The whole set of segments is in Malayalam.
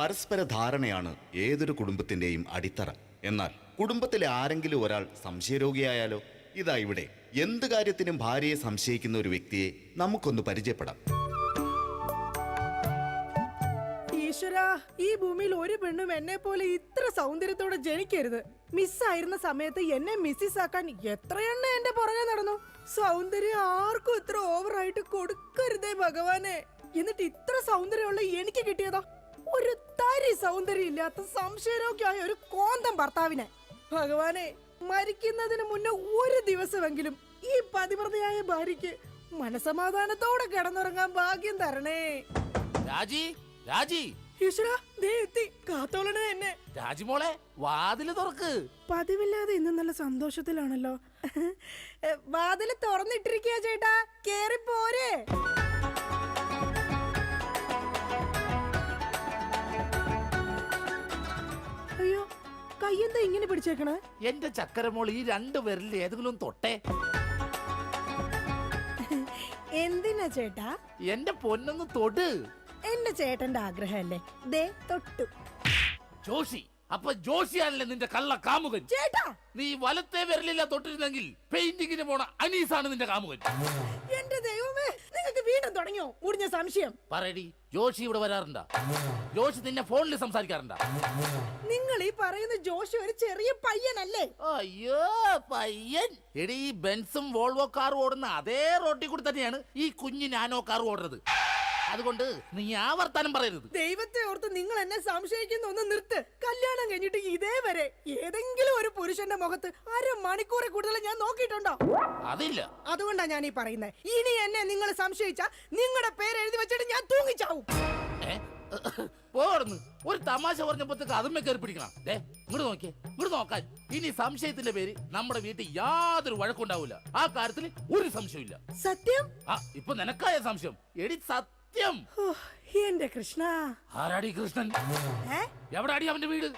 പരസ്പര ധാരണയാണ് ഏതൊരു കുടുംബത്തിന്റെയും അടിത്തറ. എന്നാൽ കുടുംബത്തിലെ ആരെങ്കിലും ഒരാൾ സംശയരോഗിയായാലോ? ഇതാ ഇവിടെ എന്ത് കാര്യത്തിനും ഭാര്യയെ സംശയിക്കുന്ന ഒരു വ്യക്തിയെ നമുക്കൊന്ന് പരിചയപ്പെടാം. ഈശ്വരാ, ഈ ഭൂമിയിൽ ഒരു പെണ്ണും എന്നെ പോലെ ഇത്ര സൗന്ദര്യത്തോടെ ജനിക്കരുത്. മിസ്സായിരുന്ന സമയത്ത് എന്നെ മിസ്സിസ് ആക്കാൻ എത്രയെണ്ണ എന്റെ പുറകെ നടന്നു. സൗന്ദര്യം ആർക്കും ഇത്ര ഓവറായിട്ട് കൊടുക്കരുതേ ഭഗവാനെ. എന്നിട്ട് ഇത്ര സൗന്ദര്യമുള്ള എനിക്ക് കിട്ടിയതാ ഒരു തരി സൗന്ദര്യം ഇല്ലാത്ത സംശയരോഗ്യമായ ഒരു കോന്തം ഭർത്താവിനെ. ഭഗവാനെ, മരിക്കുന്നതിന് മുന്നേ ഒരു ദിവസമെങ്കിലും ഈ പതിവ്രതയായ ഭാര്യയ്ക്ക് മനസമാധാനത്തോടെ കിടന്നുറങ്ങാൻ ഭാഗ്യം തരണേ. രാജി, രാജി, ഈശ്വരാ, ദേ എത്തി. കാത്തോളണേ എന്നെ. രാജിമോളെ, വാതില് തുറക്ക്. പതിവില്ലാതെ ഇന്ന് നല്ല സന്തോഷത്തിലാണല്ലോ. വാതില് തുറന്നിട്ടിരിക്കുക ചേട്ടാ, കേറി പോരെ. അയ്യോ, കയ്യെന്താ ഇങ്ങനെ പിടിച്ചേക്കണേ? എന്റെ ചക്കരമോൾ ഈ 2 വിരലിൽ ഏതെങ്കിലും തൊട്ടേ. എന്തിനാ ചേട്ടാ? എന്റെ പൊന്നൊന്ന് തൊട്. എന്റെ ചേട്ടന്റെ ആഗ്രഹമല്ലേ, ദേ തൊട്ടു. ജോഷി, അപ്പൊ ജോഷിയാണല്ലേ നിന്റെ കള്ള കാമുകൻ? ചേട്ടാ, നീ വലത്തെ വിരലില്ല തൊട്ടിരുന്നെങ്കിൽ പെയിന്റിങ്ങിന് പോണ അനീസാണ് നിന്റെ കാമുകൻ. എന്റെ ദൈവമേ, നിങ്ങൾക്ക് വീണ്ടും തുടങ്ങിയോ മുറിഞ്ഞ സംശയം? പറയടി, ജോഷി ഇവിടെ വരാറുണ്ടാ? ജോഷി നിന്നെ ഫോണിൽ സംസാരിക്കാറുണ്ടാ? നിങ്ങൾ ഈ പറയുന്ന ജോഷി ഒരു ചെറിയ പയ്യനല്ലേ? അയ്യോ, പയ്യൻ. എടി, ഈ ബെൻസും വോൾവോ കാറും ഓടുന്ന അതേ റോട്ടിൽ കൂടി തന്നെയാണ് ഈ കുഞ്ഞു നാനോ കാർ ഓടുന്നത്. അതുകൊണ്ട് നീ ആ വർത്താനം പറയരുത്. ദൈവത്തെ ഓർത്ത് നിങ്ങൾ എന്നെ സംശയിക്കുന്ന ഒന്ന് നിർത്ത്. കല്യാണം കഴിഞ്ഞിട്ട് ഇതേവരെ ഏതെങ്കിലും ഒരു പുരുഷന്റെ മുഖത്ത് 1/2 മണിക്കൂറെ കൂടുതൽ ഞാൻ നോക്കിയിട്ടുണ്ടോ? അതില്ല. അതുകൊണ്ടാ ഞാൻ ഈ പറയുന്നത്. ഇനി എന്നെ നിങ്ങൾ സംശയിച്ചാ നിങ്ങളുടെ പേര് എഴുതി വെച്ചിട്ട് ഞാൻ തൂങ്ങിച്ചാവും. പോർന്ന് ഒരു തമാശ പറഞ്ഞപ്പോഴത്തേക്ക് അതുമ്മേ കയറി പിടിക്കണം. ഇങ്ങോട്ട് നോക്കിയേ, ഇങ്ങോട്ട് നോക്കാൻ. ഇനി സംശയത്തിന്റെ പേര് നമ്മുടെ വീട്ടിൽ യാതൊരു വഴക്കുണ്ടാവില്ല. ആ കാര്യത്തിൽ ഒരു സംശയമില്ല. സത്യം? ഇപ്പൊ നിനക്കായ സംശയം. എടി സത്യം. എന്റെ കൃഷ്ണ. ആരാടി കൃഷ്ണൻ? എവിടാടി അവന്റെ വീട്?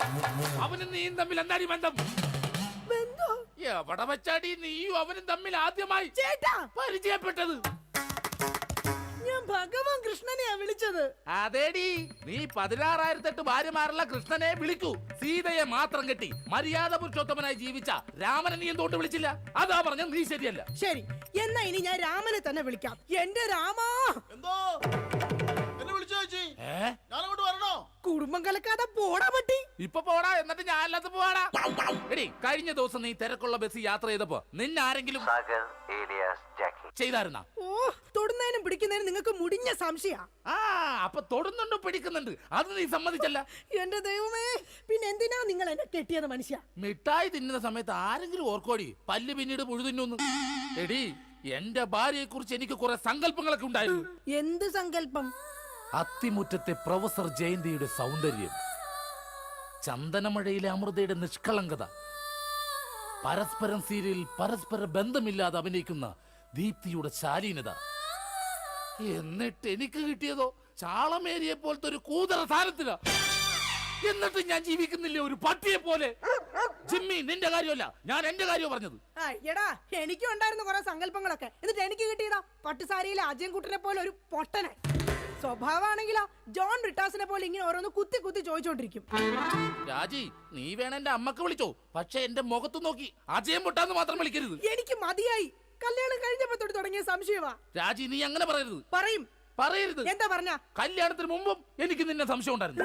അവനും നീയും തമ്മിൽ എന്താടി ബന്ധം? എവിടെ വെച്ചാടി നീയും അവനും തമ്മിൽ ആദ്യമായി പരിചയപ്പെട്ടത്? ഞാൻ ഭഗവാൻ കൃഷ്ണനെയാ വിളിച്ചത്. അതേടി, നീ 16,008 ഭാര്യമാരുള്ള കൃഷ്ണനെ വിളിക്കൂ. സീതയെ മാത്രം കെട്ടി മര്യാദ പുരുഷോത്തമനായി ജീവിച്ച രാമനെ നീ എന്തുകൊണ്ട് വിളിച്ചില്ല? അതാ പറഞ്ഞ നീ ശരിയല്ല. ശരി, എന്നാ ഇനി ഞാൻ രാമനെ തന്നെ വിളിക്കാം. എന്റെ രാമാ. എന്തോ എന്നെ വിളിച്ചു ചേച്ചി? ഞാനങ്ങോട്ട് വരണോ? കുടുംബം കലക്കാതെ പോടാ പട്ടി. ഇപ്പൊ പോടാ, എന്നിട്ട് ഞാൻ അല്ലാത്ത പോവാടാ. എടി, കഴിഞ്ഞ ദിവസം നീ തിരക്കുള്ള ബസ് യാത്ര ചെയ്തപ്പോ നിന്നെ ആരെങ്കിലും ചെയ്തായിരുന്ന? ഓ, തൊടുന്നതിനും പിടിക്കുന്നതിനും നിങ്ങൾക്ക് മുടിഞ്ഞ സംശയ. അപ്പൊ തൊടുന്നുണ്ട്, പിടിക്കുന്നുണ്ട്, അത് നീ സമ്മതിച്ചല്ല. എന്റെ ദൈവമേ, പിന്നെ എന്തിനാ നിങ്ങൾ എന്നെ കെട്ടിയത് മനുഷ്യ? മിഠായി തിന്നുന്ന സമയത്ത് ആരെങ്കിലും ഓർക്കോടി പല്ല് പിന്നീട് മുഴുതിന്നു? എടി, എന്റെ ഭാര്യയെ കുറിച്ച് എനിക്ക് കുറെ സങ്കല്പങ്ങളൊക്കെ ഉണ്ടായിരുന്നു. എന്ത് സങ്കല്പം? അത്തിമുറ്റത്തെ പ്രൊഫസർ ജയന്തിയുടെ സൗന്ദര്യം, ചന്ദനമഴയിലെ അമൃതയുടെ നിഷ്കളങ്കത, പരസ്പരം സീരിയൽ പരസ്പര ബന്ധമില്ലാതെ അഭിനയിക്കുന്ന ദീപ്തിയുടെ ശാലീനത. എന്നിട്ട് എനിക്ക് കിട്ടിയതോ ചാളമേരിയെ പോലത്തെ ഒരു കൂതറ സാധനത്തില. എന്നിട്ട് ഞാൻ ജീവിക്കുന്നില്ലേ ഒരു പട്ടിയെ പോലെ? ജിമ്മി, നിന്റെ കാര്യമല്ല, ഞാൻ എന്റെ കാര്യം പറഞ്ഞത്. എടാ, എനിക്കും ഉണ്ടായിരുന്നു കുറെ സങ്കല്പങ്ങളൊക്കെ. എന്നിട്ട് എനിക്ക് കിട്ടിയതാ പട്ടുസാരിയിലെ അജയൻകുട്ടനെ പോലെ ഒരു പൊട്ടനെ. സ്വഭാവമാണെങ്കിലോ ജോൺ റിട്ടാസിനെ പോലെ ഇങ്ങനെ ഓരോന്ന് കുത്തി കുത്തി ചോദിച്ചോണ്ടിരിക്കും. രാജി, നീ വേണം എന്റെ അമ്മക്ക് വിളിച്ചോ, പക്ഷെ എന്റെ മുഖത്ത് നോക്കി അജയം പൊട്ടാന്ന് മാത്രം വിളിക്കരുത്. എനിക്ക് മതിയായി. കല്യാണം കഴിഞ്ഞപ്പോ തൊട്ട് തുടങ്ങിയ സംശയമാ. രാജി, നീ അങ്ങനെ പറയരുത്. പറയരുത്. എന്താ പറഞ്ഞ? കല്യാണത്തിന് മുമ്പും എനിക്ക് നിന്നെ സംശയം ഉണ്ടായിരുന്നു.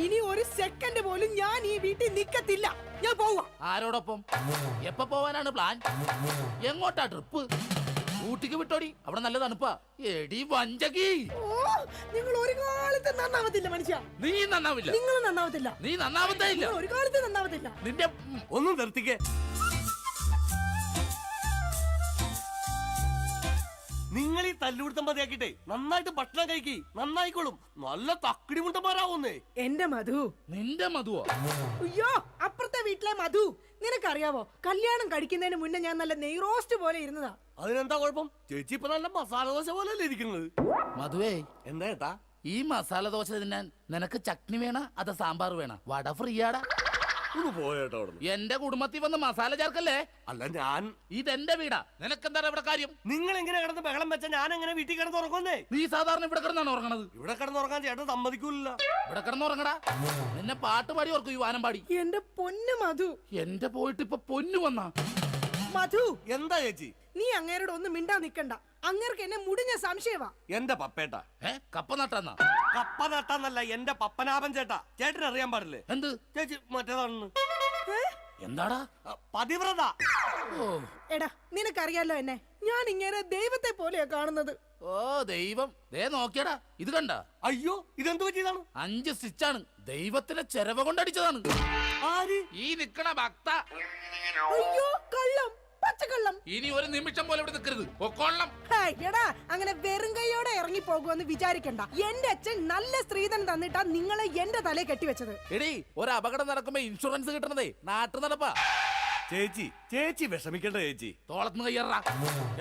ഇനി ഒരു സെക്കൻഡ് പോലും ഞാൻ ഈ വീട്ടിൽ നിക്കത്തില്ല. ഞാൻ പോവാ. ആരോടൊപ്പം? എപ്പോ പോവാനാണ് പ്ലാൻ? എങ്ങോട്ടാ ട്രിപ്പ്? ഊട്ടിക്ക് വിട്ടോടി, അവിടെ നല്ല തണുപ്പാ. എടി വഞ്ചകി, നിങ്ങൾ ഒരു കാലത്ത് നന്നാവത്തില്ല മനുഷ്യ. നീ നന്നാവില്ല. നിങ്ങൾ നന്നാവത്തില്ല. നീ നന്നാവത്തേ ഇല്ല. ഒരു കാലത്ത് നന്നാവത്തില്ല. നിന്റെ ഒന്നും നിർത്തിക്കേ. നിങ്ങൾ ഈ തല്ലുപിടുത്തം മതിയാക്കിട്ടെ നന്നായിട്ട് ഭക്ഷണം കഴിക്കി, നന്നായിക്കോളും. നല്ല തക്കിടി മുണ്ടന്മാരാവുന്നേ. എന്റെ മധു. നിന്റെ മധുവോ? അയ്യോ, അപ്പുറത്തെ വീട്ടിലെ മധു. നിനക്കറിയാവോ, കല്യാണം കഴിക്കുന്നതിന് മുന്നേ ഞാൻ നല്ല നെയ് റോസ്റ്റ് പോലെ ഇരുന്നതാ. അതിനെന്താ കുഴപ്പം? ചേച്ചി ഇപ്പൊ നല്ല മസാല ദോശ പോലെയല്ലേ ഇരിക്കുന്നത്. മധുവേ, എന്താ ഏട്ടാ? ഈ മസാല ദോശ തിന്നാൻ നിനക്ക് ചട്നി വേണ അതോ സാമ്പാർ വേണ? വട ഫ്രീയാടാ. ഒന്ന് പോയേട്ടാ അവിടെ. എന്റെ കുടുംബത്തിൽ വന്ന് മസാല ചേർക്കല്ലേ. അല്ല ഞാൻ ഇതെന്റെ വീടാ, നിനക്കെന്താ ഇവിടെ കാര്യം? നിങ്ങൾ എങ്ങനെ കിടന്ന് ബഹളം വെച്ചാ ഞാൻ എങ്ങനെ വീട്ടിൽ കിടന്ന് ഉറങ്ങുന്നേ? നീ സാധാരണ ഇവിടെ കിടന്നാണ് ഉറങ്ങണത്. ഇവിടെ കിടന്ന് ഉറങ്ങാൻ ചേട്ടൻ സമ്മതിക്കൂല. ഇവിടെ കിടന്ന് ഉറങ്ങടാ. നിന്നെ പാട്ട് പാടി ഓർക്കും, ഈ വാനം പാടി. എന്റെ പൊന്നു മധു. എന്റെ പോയിട്ട് ഇപ്പൊ പൊന്നു വന്നാ. മധു, എന്താ ചേച്ചി? നീ അങ്ങേരോട് ഒന്നും മിണ്ടാ നിക്കണ്ട. അങ്ങേർക്ക് എന്നെ മുടിഞ്ഞ സംശയവാ. എന്റെ പപ്പേട്ട കപ്പ നട്ടാന്നാ? കപ്പ നട്ടാന്നല്ല, എന്റെ പപ്പനാഭൻ ചേട്ടാ. ചേട്ടന് അറിയാൻ പാടില്ലേ? എന്ത് ചേച്ചി മറ്റേതാണെന്ന്. എന്താടാ? പതിവ്രത. ഓ എടാ, നിനക്കറിയാലോ എന്നെ. ഞാൻ ഇങ്ങനെ ദൈവത്തെ പോലെയാ കാണുന്നത്. ഓ ദൈവം, ദേ നോക്കിയടാ, ഇത് കണ്ട? അയ്യോ, ഇതെന്ത് പറ്റിയതാണ്? 5 സ്റ്റിച്ചാണ്. ദൈവത്തിന്റെ ചെരവ കൊണ്ടടിച്ചതാണ്. ആര്? ഈ നിക്കണ ഭക്ത. അയ്യോ, കള്ളം, പച്ചക്കള്ളം. ഇനി ഒരു നിമിഷം പോലെ ഇവിടെ നിൽക്കരുത്, പൊക്കോളണം. ഹായ്, എടാ, അങ്ങനെ വെറും കൈയോടെ ഇറങ്ങി പോകുമെന്ന് വിചാരിക്കണ്ട. എന്റെ അച്ഛൻ നല്ല സ്ത്രീധനം തന്നിട്ടാ നിങ്ങളെ എന്റെ തലയെ കെട്ടിവെച്ചത്. എടീ, ഒരു അപകടം നടക്കുമ്പോ ഇൻഷുറൻസ് കിട്ടണതേ നാട്ടു നടപ്പാ. ചേച്ചി വിഷമിക്കണ്ട ചേച്ചി. തോളത്തുനിന്ന് കയ്യറാ.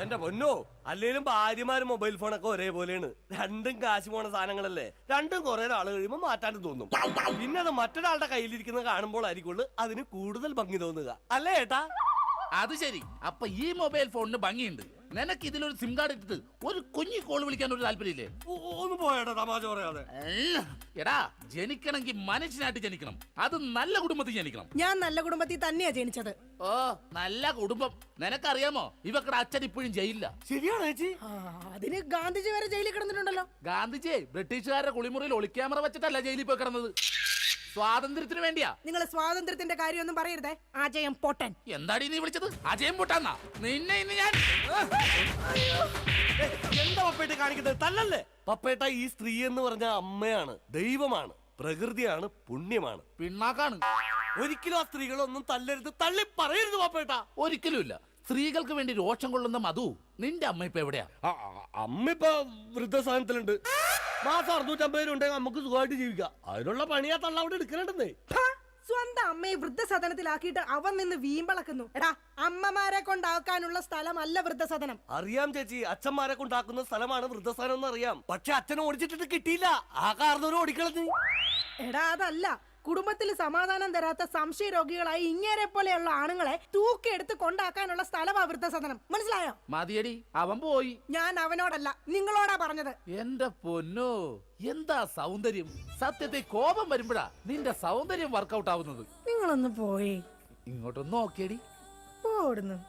എന്റെ പൊന്നോ, അല്ലേലും ഭാര്യമാരും മൊബൈൽ ഫോണൊക്കെ ഒരേപോലെയാണ്. രണ്ടും കാശ് പോണ സാധനങ്ങളല്ലേ. രണ്ടും കുറെ നാൾ കഴിയുമ്പോൾ മാറ്റാണ്ട് തോന്നും. പിന്നെ അത് മറ്റൊരാളുടെ കയ്യിലിരിക്കുന്നത് കാണുമ്പോൾ ആയിരിക്കുള്ളൂ അതിന് കൂടുതൽ ഭംഗി തോന്നുക, അല്ലേ ഏട്ടാ? അത് ശരി. അപ്പൊ ഈ മൊബൈൽ ഫോണിന് ഭംഗിയുണ്ട്. നിനക്ക് ഇതിലൊരു സിം കാർഡ് ഇട്ടിട്ട് ഒരു കുഞ്ഞി കോൾ വിളിക്കാൻ ഒരു താല്പര്യമില്ലേ? ഒന്ന് പോയേട്ടാ, തമാശ പറയാതെ. എടാ, ജനിക്കണമെങ്കിൽ മനുഷ്യനായിട്ട് ജനിക്കണം. അത് നല്ല കുടുംബത്തിൽ ജനിക്കണം. ഞാൻ നല്ല കുടുംബത്തിൽ തന്നെയാ ജനിച്ചത്. ഓ, നല്ല കുടുംബം. നിനക്കറിയാമോ, ഇവക്കടെ അച്ഛൻ ഇപ്പോഴും ജയിലില്ല. ശരിയാണോ ചേച്ചി? അതിന് ഗാന്ധിജി വരെ ജയിലിൽ കിടന്നിട്ടുണ്ടല്ലോ. ഗാന്ധിജിയെ ബ്രിട്ടീഷുകാരുടെ കുളിമുറിയിൽ ഒളിക്യാമറ വെച്ചിട്ടല്ല ജയിലിൽ പോയി കിടന്നത്. സ്വാതന്ത്ര്യത്തിന് വേണ്ടിയാ. നിങ്ങൾ സ്വാതന്ത്ര്യത്തിന്റെ കാര്യമൊന്നും പറയരുതേ. അജയം പൊട്ടൻ. എന്താടി നീ വിളിച്ചത്? അജയം പൊട്ടാന്നാ? നിന്നെ ഇന്ന് ഞാൻ. എന്താ പപ്പേട്ട കാണിക്കുന്നത്? തല്ലല്ലേ പപ്പേട്ട. ഈ സ്ത്രീ എന്ന് പറഞ്ഞ അമ്മയാണ്, ദൈവമാണ്, പ്രകൃതിയാണ്, പുണ്യമാണ്, പിണ്ണാക്കാണ്. ഒരിക്കലും ആ സ്ത്രീകളൊന്നും തല്ലരുത്, തള്ളി പറയരുത് പപ്പേട്ട. ഒരിക്കലുമില്ല. സ്ത്രീകൾക്ക് വേണ്ടി രോഷം കൊള്ളുന്ന മധു, നിന്റെ അമ്മ ഇപ്പൊ എവിടെയാ? അമ്മ ഇപ്പൊ വൃദ്ധസാധനത്തിലുണ്ട്. മാസം 650 രൂപ ഉണ്ടെങ്കിൽ നമുക്ക് സുഖമായിട്ട് ജീവിക്കാം. അതിനുള്ള പണിയാ തള്ള അവിടെ എടുക്കണുണ്ടെന്നേ. സ്വന്തം അമ്മയെ വൃദ്ധസദനത്തിലാക്കിയിട്ട് അവൻ നിന്ന് വീമ്പളക്കുന്നു. എടാ, അമ്മമാരെ കൊണ്ടാക്കാനുള്ള സ്ഥലമല്ല വൃദ്ധസദനം. അറിയാം ചേച്ചി, അച്ഛന്മാരെ കൊണ്ടാക്കുന്ന സ്ഥലമാണ് വൃദ്ധസ്ഥാനം എന്ന് അറിയാം. പക്ഷെ അച്ഛനെ ഓടിച്ചിട്ടിട്ട് കിട്ടിയില്ല. ആ കാരണവരും ഓടിക്കളഞ്ഞു. എടാ, അതല്ല. കുടുംബത്തിൽ സമാധാനം തരാത്ത സംശയ രോഗികളായി ഇങ്ങേരെ പോലെയുള്ള ആണുങ്ങളെ തൂക്കിയെടുത്ത് കൊണ്ടാക്കാനുള്ള സ്ഥലമാ വൃദ്ധസദനം. മനസ്സിലായോ? മതിയടി, അവൻ പോയി. ഞാൻ അവനോടല്ല, നിങ്ങളോടാ പറഞ്ഞത്. എന്റെ പൊന്നോ, എന്താ സൗന്ദര്യം! സത്യത്തെ കോപം വരുമ്പോഴാ നിന്റെ സൗന്ദര്യം വർക്കൗട്ട് ആവുന്നത്. നിങ്ങളൊന്ന് പോയി ഇങ്ങോട്ടൊന്ന് നോക്കിയടി. പോടുന്നു.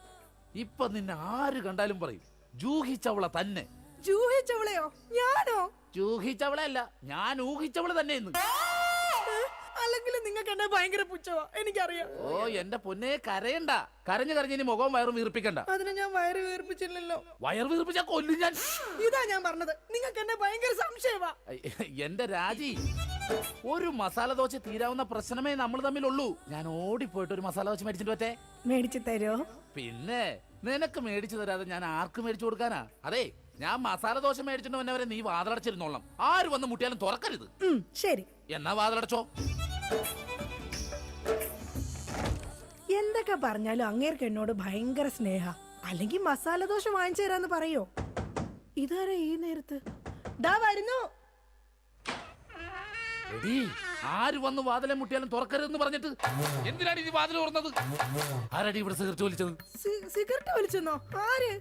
ഇപ്പൊ നിന്നെ ആര് കണ്ടാലും പറയും ജൂഹിച്ചവള തന്നെ. ജൂഹിച്ചവളെയോ? ഞാനോ? ജൂഹിച്ചവളെ അല്ല, ഞാൻ ഊഹിച്ചവള് തന്നെ ഇന്ന്. അല്ലെങ്കിൽ നിങ്ങൾക്ക് എന്നെ ഭയങ്കര പുച്ഛവാ, എനിക്കറിയാം. ഓ എന്റെ പൊന്നെ, കരയണ്ട. കരഞ്ഞു കരഞ്ഞ് ഇനി മുഖവും വയറും വീർപ്പിക്കണ്ട. അതിന് ഞാൻ വയറ് വീർപ്പിച്ചില്ലല്ലോ. വയർ വീർപ്പിച്ചാ കൊല്ലും ഞാൻ. ഇതാ ഞാൻ പറഞ്ഞത്, നിങ്ങൾക്ക് എന്നെ ഭയങ്കര സംശയവാ. എന്റെ രാജി, ഒരു മസാല ദോശ തീരാവുന്ന പ്രശ്നമേ നമ്മൾ തമ്മിലുള്ളൂ. ഞാൻ ഓടിപ്പോയിട്ട് ഒരു മസാല ദോശ മേടിച്ചിട്ട് പറ്റേ? മേടിച്ചു തരോ? പിന്നെ നിനക്ക് മേടിച്ചു തരാതെ ഞാൻ ആർക്ക് മേടിച്ചു കൊടുക്കാനാ? അതെ, ഞാൻ മസാല ദോശ മേടിച്ചിട്ട് വന്നവരെ നീ വാതിലടച്ചിരുന്നോളാം. ആര് വന്ന് മുട്ടിയാലും തുറക്കരുത്. ശരി. എന്നാ വാതിലടച്ചോ. എന്തൊക്കെ പറഞ്ഞാലും അങ്ങേർക്ക് എന്നോട് ഭയങ്കര സ്നേഹ. അല്ലെങ്കിൽ മസാല ദോശ വാങ്ങിച്ചു തരാന്ന് പറയോ? ഇതാരാ ഈ നേരത്ത്? ദാ വരുന്നു. എടീ, ആര് വന്ന് വാതിലെ മുട്ടിയാലും തുറക്കരുതെന്ന് പറഞ്ഞിട്ട് എന്തിനാണ് ഈ വാതിൽ തുറന്നത്? ആരടി ഇവിടെ സിഗരറ്റ് വലിച്ചത്? സിഗരറ്റ് വലിച്ചെന്നോ? ആര്?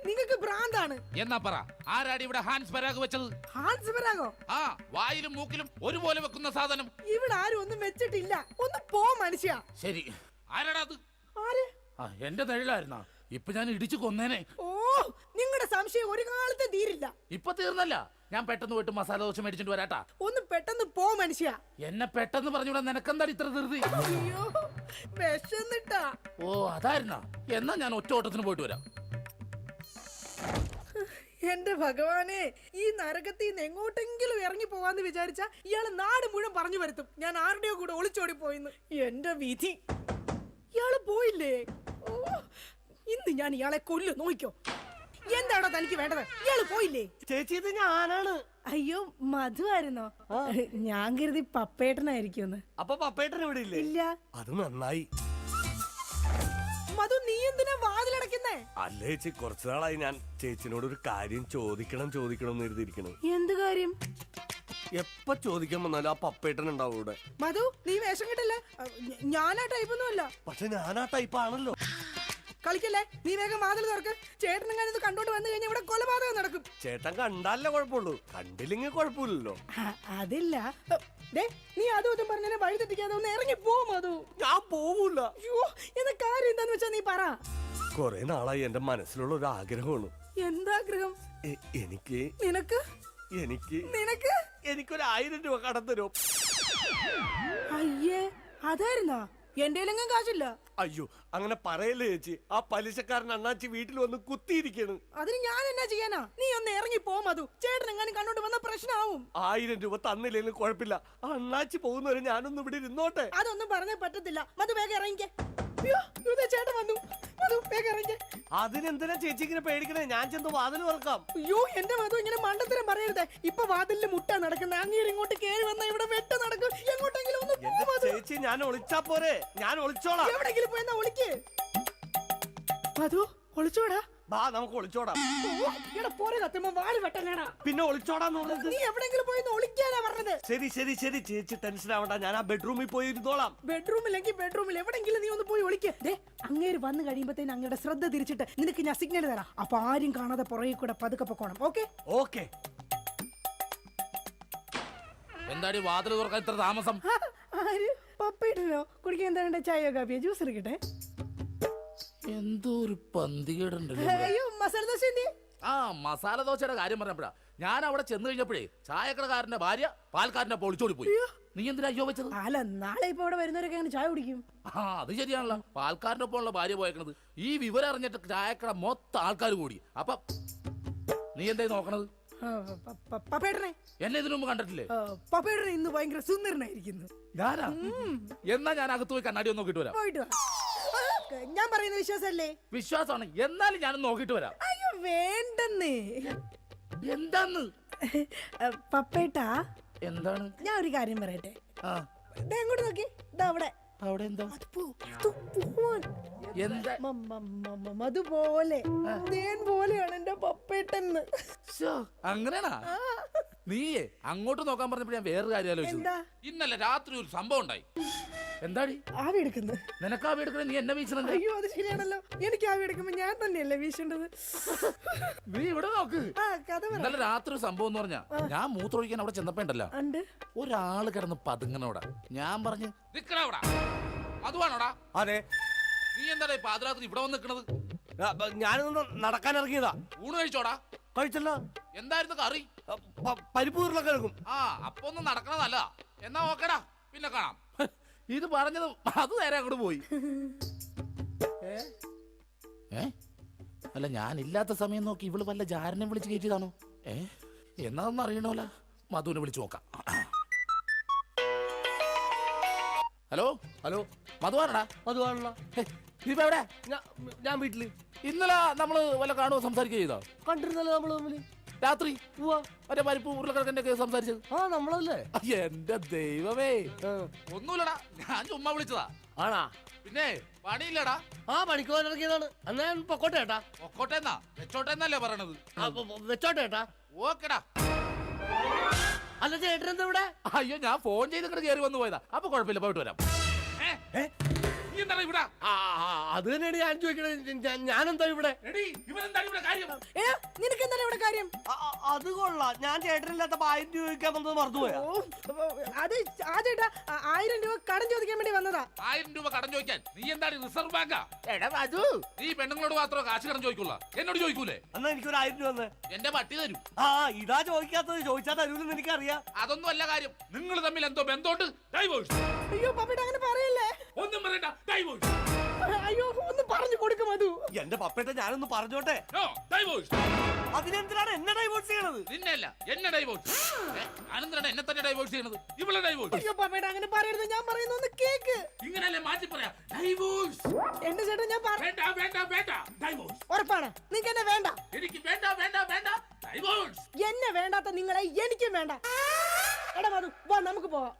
നിങ്ങൾക്ക് ഭ്രാന്താണ്. എന്നാ പറ, ആരാടി ഇവിടെ ഹാൻസ് പരാഗ് വെച്ചത്? ഹാൻസ് പരാഗോ? ആ, വായിലും മൂക്കിലും ഒരുപോലെ വെക്കുന്ന സാധനം. ഇവിടെ ആരും ഒന്നും വെച്ചിട്ടില്ല. ഒന്ന് പോ മനുഷ്യ. ശരി, ആരാടാ അത്? ആര്? എന്റെ നിഴലായിരുന്നാ? ഇപ്പൊ ഞാൻ ഇടിച്ചു കൊന്നേനെ. ഓ, നിങ്ങളുടെ സംശയം ഒരു കാലത്ത് തീരില്ല. ഇപ്പൊ തീർന്നല്ല. ഞാൻ പെട്ടെന്ന് പോയിട്ട് മസാല ദോശ മേടിച്ചിട്ട് വരാട്ടാ. ഒന്ന് പെട്ടെന്ന് പോ മനുഷ്യ. എന്നെ പെട്ടെന്ന് പറഞ്ഞൂടാ, നിനക്കെന്താ ഇത്ര ധൃതി? അയ്യോ, വിശന്നിട്ടാ. ഓ അതായിരുന്നാ? എന്നാ ഞാൻ ഒറ്റ ഓട്ടത്തിന് പോയിട്ട് വരാം. എന്റെ ഭഗവാനെ, ഈ നരകത്തിൽ നിന്ന് എങ്ങോട്ടെങ്കിലും ഇറങ്ങി പോവാന്ന് വിചാരിച്ച ഇയാള് നാട് മുഴുവൻ പറഞ്ഞു വരുത്തും ഞാൻ ആരുടെയോ കൂടെ ഒളിച്ചോടി പോയിന്ന്. എന്റെ വിധി, ഇയാള് പോയില്ലേ? ഓ, ഇന്ന് ഞാൻ ഇയാളെ കൊല്ലു, നോക്കിക്കോ. എന്താണോ തനിക്ക് വേണ്ടത്? ഇയാള് പോയില്ലേ? ചേച്ചി, ഇത് ഞാനാണ്. അയ്യോ, മധു ആയിരുന്നോ? ഞാൻ കരുതി പപ്പേട്ടനായിരിക്കും. അപ്പൊ പപ്പേട്ടൻ ഇവിടെ ഇല്ലേ? ഇല്ല. അത് നന്നായി. മധു, നീ എന്തിനാ വാതിലടക്കുന്നേ? അല്ല ചേച്ചി, കുറച്ചു നാളായി ഞാൻ ചേച്ചിനോട് ഒരു കാര്യം ചോദിക്കണം എന്ന് എഴുതിയിരിക്കണം. എന്ത് കാര്യം? എപ്പ ചോദിക്കാൻ വന്നാലും ആ പപ്പേട്ടൻ ഉണ്ടാവും ഇവിടെ. മധു നീ വേഷം കിട്ടല്ലേ ഞാൻ ആ ടൈപ്പൊന്നുമല്ല. പക്ഷെ ഞാൻ ആ ടൈപ്പ് ആണല്ലോ. കളിക്കല്ലേ, നീ വേഗം വാതിൽ തുറക്ക്. ചേട്ടനും ഇത് കണ്ടോണ്ട് വന്നു കഴിഞ്ഞാൽ ഇവിടെ കൊലപാതകം നടക്കും. ചേട്ടൻ കണ്ടാലേ കുഴപ്പമുള്ളൂ, കണ്ടില്ലെങ്കിൽ കുഴപ്പമില്ലല്ലോ. അതില്ല. ദേ, നീ അതും ഇതും പറഞ്ഞാൽ വഴി തെറ്റിക്കാതെ ഒന്ന് ഇറങ്ങി പോ മധു. ഞാൻ പോവൂല. അയ്യോ, എന്താ കാര്യം എന്താന്ന് വെച്ചാ നീ പറ. കൊറേ നാളായി എന്റെ മനസ്സിലുള്ള ഒരു ആഗ്രഹമാണ്. എന്താഗ്രഹം? എനിക്ക് നിനക്ക് എനിക്ക് നിനക്ക് എനിക്കൊരു 1000 രൂപ കടം തരും. അയ്യേ, അതായിരുന്നാ? എന്റെ കയ്യിലെങ്ങും കാശില്ല. അയ്യോ അങ്ങനെ പറയല്ലേ ചേച്ചി, ആ പലിശക്കാരൻ അണ്ണാച്ചി വീട്ടിൽ വന്ന് കുത്തിയിരിക്കാണ്. അതിന് ഞാൻ എന്നാ ചെയ്യാനാ? നീ ഒന്ന് ഇറങ്ങി പോ മധു. ചേട്ടൻ എങ്ങാനും കണ്ടോണ്ട് വന്ന പ്രശ്നമാവും. 1000 രൂപ തന്നില്ലെങ്കിലും കുഴപ്പമില്ല, ആ അണ്ണാച്ചി പോകുന്നവരെ ഞാനൊന്നും ഇവിടെ ഇരുന്നോട്ടെ. അതൊന്നും പറഞ്ഞാ പറ്റത്തില്ല. മധു വേഗം ഇറങ്ങിക്കേ. അയ്യോ, ഇതേ ചേട്ടൻ വന്നു. മധു വേഗം ഇറങ്ങിക്കേ. അതിനെന്തിനാ ചേച്ചി ഇങ്ങനെ പേടിക്കണേ? ഞാൻ ചെന്ന് വാതിൽ തുറക്കാം. അയ്യോ എന്റെ മധു, ഇങ്ങനെ മണ്ടത്തരം പറയരുതേ. ഇപ്പൊ വാതിലിൽ മുട്ട നടക്കുന്ന അങ്ങേര് ഇങ്ങോട്ട് കേറി വന്ന ഇവിടെ വെട്ട് നടക്കും. എങ്ങോട്ടെങ്കിലും ഒന്ന് പോ എന്റെ മധു. ചേച്ചി ഞാൻ ഒളിച്ചാ പോരെ, ഞാൻ ഒളിച്ചോളാം. എവിടെങ്കിലും പോയി എന്നാ ഒളിക്ക്. മധു ഒളിച്ചോടാ. ബാ നമുക്ക് ഒളിച്ചോടാം. ഇവിടെ പോരെ കത്തുമ്പോ വാല് വെട്ടനാടാ. പിന്നെ ഒളിച്ചോടാന്ന് പറഞ്ഞത്? നീ എവിടെങ്കിലും പോയി ഒളിക്കാനാ പറഞ്ഞത്. ശരി ശരി ശരി ചേച്ചി ടെൻഷൻ ആവണ്ട, ഞാൻ ആ ബെഡ്റൂമിൽ പോയി ഇരുന്നോളാം. ബെഡ്റൂമിലെങ്കിൽ ബെഡ്റൂമിൽ എവിടെങ്കിലും നീ ഒന്ന് പോയി ഒളിക്ക്. അങ്ങേര് വന്നു കഴിയുമ്പത്തേന് അങ്ങയുടെ ശ്രദ്ധ തിരിച്ചിട്ട് നിനക്ക് ഞാൻ സിഗ്നൽ തരാം. അപ്പൊ ആരും കാണാതെ പുറകെ കൂടെ പതുക്കെ പൊക്കോണം. Okay okay. എന്താടി വാതിൽ തുറക്കാൻ ഇത്ര താമസം? ആര്? പപ്പയിട്ടോ? കുടിക്കാൻ എന്താ? ചായയോ കാപ്പിയോ ജ്യൂസ് എടുക്കട്ടെ? എന്തോ ഒരു പന്തികേടുണ്ടല്ലോ. അയ്യോ, മസാല ദോശ എന്തി? ആ മസാല ദോശയുടെ കാര്യം പറഞ്ഞപ്പോഴാ ഞാൻ അവിടെ ചെന്ന് കഴിഞ്ഞപ്പോഴേ ചായക്കടക്കാരന്റെ ഭാര്യ പാൽക്കാരന്റെ പൊളിച്ചോടി പോയി. നീ എന്തിനാ അയ്യോ വെച്ചത്? അല്ല, നാളെ ഇപ്പൊ ഇവിടെ വരുന്നവരൊക്കെ അങ്ങനെ ചായ കുടിക്കും. ആ അത് ശരിയാണല്ലോ, പാൽക്കാരന്റെ ഒപ്പമുള്ള ഭാര്യ പോയേക്കണത്. ഈ വിവരം അറിഞ്ഞിട്ട് ചായക്കട മൊത്തം ആൾക്കാർ കൂടി. അപ്പൊ നീ എന്തായി നോക്കണത്? പപ്പേട്ടനെ എന്നെ ഇതിനു മുമ്പ് കണ്ടിട്ടില്ലേ? പപ്പേട്ടനെ ഇന്ന് ഭയങ്കര സുന്ദരനായിരിക്കുന്നു. ഞാനാ? എന്നാ ഞാൻ അകത്ത് പോയി കണ്ണാടി ഒന്ന് നോക്കിട്ട് വരാം. പോയിട്ട് വാ. ഞാൻ പറയുന്ന വിശ്വാസല്ലേ? വിശ്വാസമാണ്, എന്നാലും ഞാനൊന്ന് നോക്കിട്ട് വരാം. അയ്യോ വേണ്ടെന്നേ. എന്താന്ന്? പപ്പേട്ടാ എന്താണ്? ഞാൻ ഒരു കാര്യം പറയട്ടെ. ആ എങ്ങോട്ട് നോക്കി? ഇതാ അവിടെ. അവിടെ എന്താ? എന്താ? അതുപോലെ തേൻ പോലെയാണ് എന്റെ പപ്പേട്ടെന്ന്. അങ്ങനെയാണാ? നീയേ അങ്ങോട്ട് നോക്കാൻ പറഞ്ഞപ്പോ ഞാൻ വേറൊരു കാര്യം ആലോചിച്ചു. ഇന്നലെ രാത്രി ഒരു സംഭവം ഉണ്ടായി. എന്താടി? ആവി എടുക്കുന്നത്. നിനക്ക് ആവി എടുക്കണേ, നീ എന്നെ വീശണേ. അയ്യോ അത് ശരിയാണല്ലോ, എനിക്ക് ആവി എടുക്കുമ്പോ ഞാൻ തന്നെയല്ലേ വീശേണ്ടത്. നീ ഇവിടെ നോക്ക്. കഥ ഇന്നലെ രാത്രി ഒരു സംഭവം എന്ന് പറഞ്ഞാ, ഞാൻ മൂത്രമൊഴിക്കാൻ അവിടെ ചെന്നപ്പോ ഉണ്ടല്ലോ ഒരാള് കിടന്ന് പതുങ്ങനോടാ. ഞാൻ പറഞ്ഞു നിക്കണവിടെ. അതുവാണോടാ? അതെ. നീ എന്താടാ പാതിരാത്രി ഇവിടെ വന്ന് നിക്കണത്? ഞാനൊന്ന് നടക്കാൻ ഇറങ്ങിയതാ. ഊണ് കഴിച്ചോടാ? കഴിച്ചല്ലോ. എന്തായിരുന്നു കറി? പരിപ്പ് ഉരുളക്കിഴങ്ങും. ആ അപ്പൊ ഒന്നും നടക്കണതല്ല. എന്നാ ഓക്കേടാ, പിന്നെ കാണാം. ഇത് പറഞ്ഞതും അത് നേരെ അങ്ങോട്ട് പോയി. അല്ല ഞാൻ ഇല്ലാത്ത സമയം നോക്കി ഇവള് വല്ല ജാരനെ വിളിച്ച് കയറ്റിയതാണോ? എന്നാന്ന് അറിയണോല. മധുവിനെ വിളിച്ചു നോക്കാം. ഹലോ ഹലോ മധുവാണടാ? മധുവാണല്ലോ. ഇപ്പൊ എവിടെ? ഞാൻ വീട്ടില്. ഇന്നലെ നമ്മള് വല്ല കാണുമോ സംസാരിക്കുക ചെയ്തോ? കണ്ടിരുന്നല്ലോ നമ്മള് തമ്മില് രാത്രി. മറ്റേ പരിപ്പ് ഉരുളക്കിഴക്കന്റെ ഒക്കെ സംസാരിച്ചത്. ആ നമ്മളല്ലേ? എന്റെ ദൈവമേ, ഒന്നുമില്ലടാ, ഞാൻ ചുമ്മാ വിളിച്ചതാ. ആണാ? പിന്നെ പണിയില്ലടാ. ആ പണിക്ക് പോകാൻ ഇറങ്ങിയതാണ്. എന്നാ ഞാൻ പൊക്കോട്ടെ ഏട്ടാ. പൊക്കോട്ടെന്നാ വെച്ചോട്ടെന്നല്ലേ പറയണത്? വെച്ചോട്ടെ ഏട്ടാ. ഓക്കെടാ. അല്ല ചേട്ടനെന്താ ഇവിടെ? അയ്യോ ഞാൻ ഫോൺ ചെയ്തിട്ട് കയറി വന്നു പോയതാ. അപ്പൊ കുഴപ്പമില്ല, പോയിട്ട് വരാം. അത് തന്നെയാണ് ഞാൻ ചോദിക്കണത്. ഞാനെന്താ ഇവിടെ? നിനക്ക് എന്താണ് ഇവിടെ കാര്യം? അത് കൊള്ളാം. ഞാൻ ചേട്ടനില്ലാത്തപ്പോ 1000 രൂപ ചോദിക്കാൻ വന്നത് മറന്നുപോയാ? അത് ആ ചേട്ടാ 1000 രൂപ കടം ചോദിക്കാൻ വേണ്ടി വന്നതാ. 1000 രൂപ കടം ചോദിക്കാൻ? നീ എന്താണ് റിസർവ് ബാങ്കാ? നീ പെണ്ണുങ്ങളോട് മാത്രമേ കാശ് കടം ചോദിക്കുള്ള, എന്നോട് ചോദിക്കൂലേ? എന്നാ എനിക്കൊരു 1000 രൂപ തന്നെ. എന്റെ പട്ടി തരും. ആ ഇതാ ചോദിക്കാത്തത്. ചോദിച്ചാൽ തരൂലെന്ന് എനിക്കറിയാം. അതൊന്നും അല്ല കാര്യം. നിങ്ങൾ തമ്മിൽ എന്തോ ബന്ധമുണ്ട്. ഡൈവോഴ്സ്. അയ്യോ പപ്പേട്ട അങ്ങനെ പറയല്ലേ. ഒന്നും പറയണ്ട, ഡൈവോഴ്സ്. അയ്യോ ഒന്ന് പറഞ്ഞു കൊടുക്കും അത്. എന്റെ പപ്പേട്ട ഞാനൊന്ന് പറഞ്ഞോട്ടെ. അതിനെന്തിനാണ് എന്നെ ഡൈവോഴ്സ് ചെയ്യണത്? നിന്നല്ല, എന്നെ ഡൈവോഴ്സ്. അനന്തരാണ് എന്നെ തന്നെ ഡൈവോഴ്സ് ചെയ്യണത്. ഇവിടെ ഡൈവോഴ്സ്. അയ്യോ പപ്പേട്ട അങ്ങനെ പറയരുത്. ഞാൻ പറയുന്ന ഒന്ന് കേക്ക്. ഇങ്ങനല്ലേ മാറ്റി പറയാ? ഡൈവോഴ്സ്. എന്റെ ചേട്ടൻ ഞാൻ വേണ്ട വേണ്ട വേണ്ട, ഡൈവോഴ്സ്. ഉറപ്പാണ്? നിങ്ങൾക്ക് എന്നെ വേണ്ട? എനിക്ക് വേണ്ട വേണ്ട വേണ്ട, ഡൈവോഴ്സ്. എന്നെ വേണ്ടാത്ത നിങ്ങളെ എനിക്കും വേണ്ട. എടാ മധു വാ നമുക്ക് പോവാം.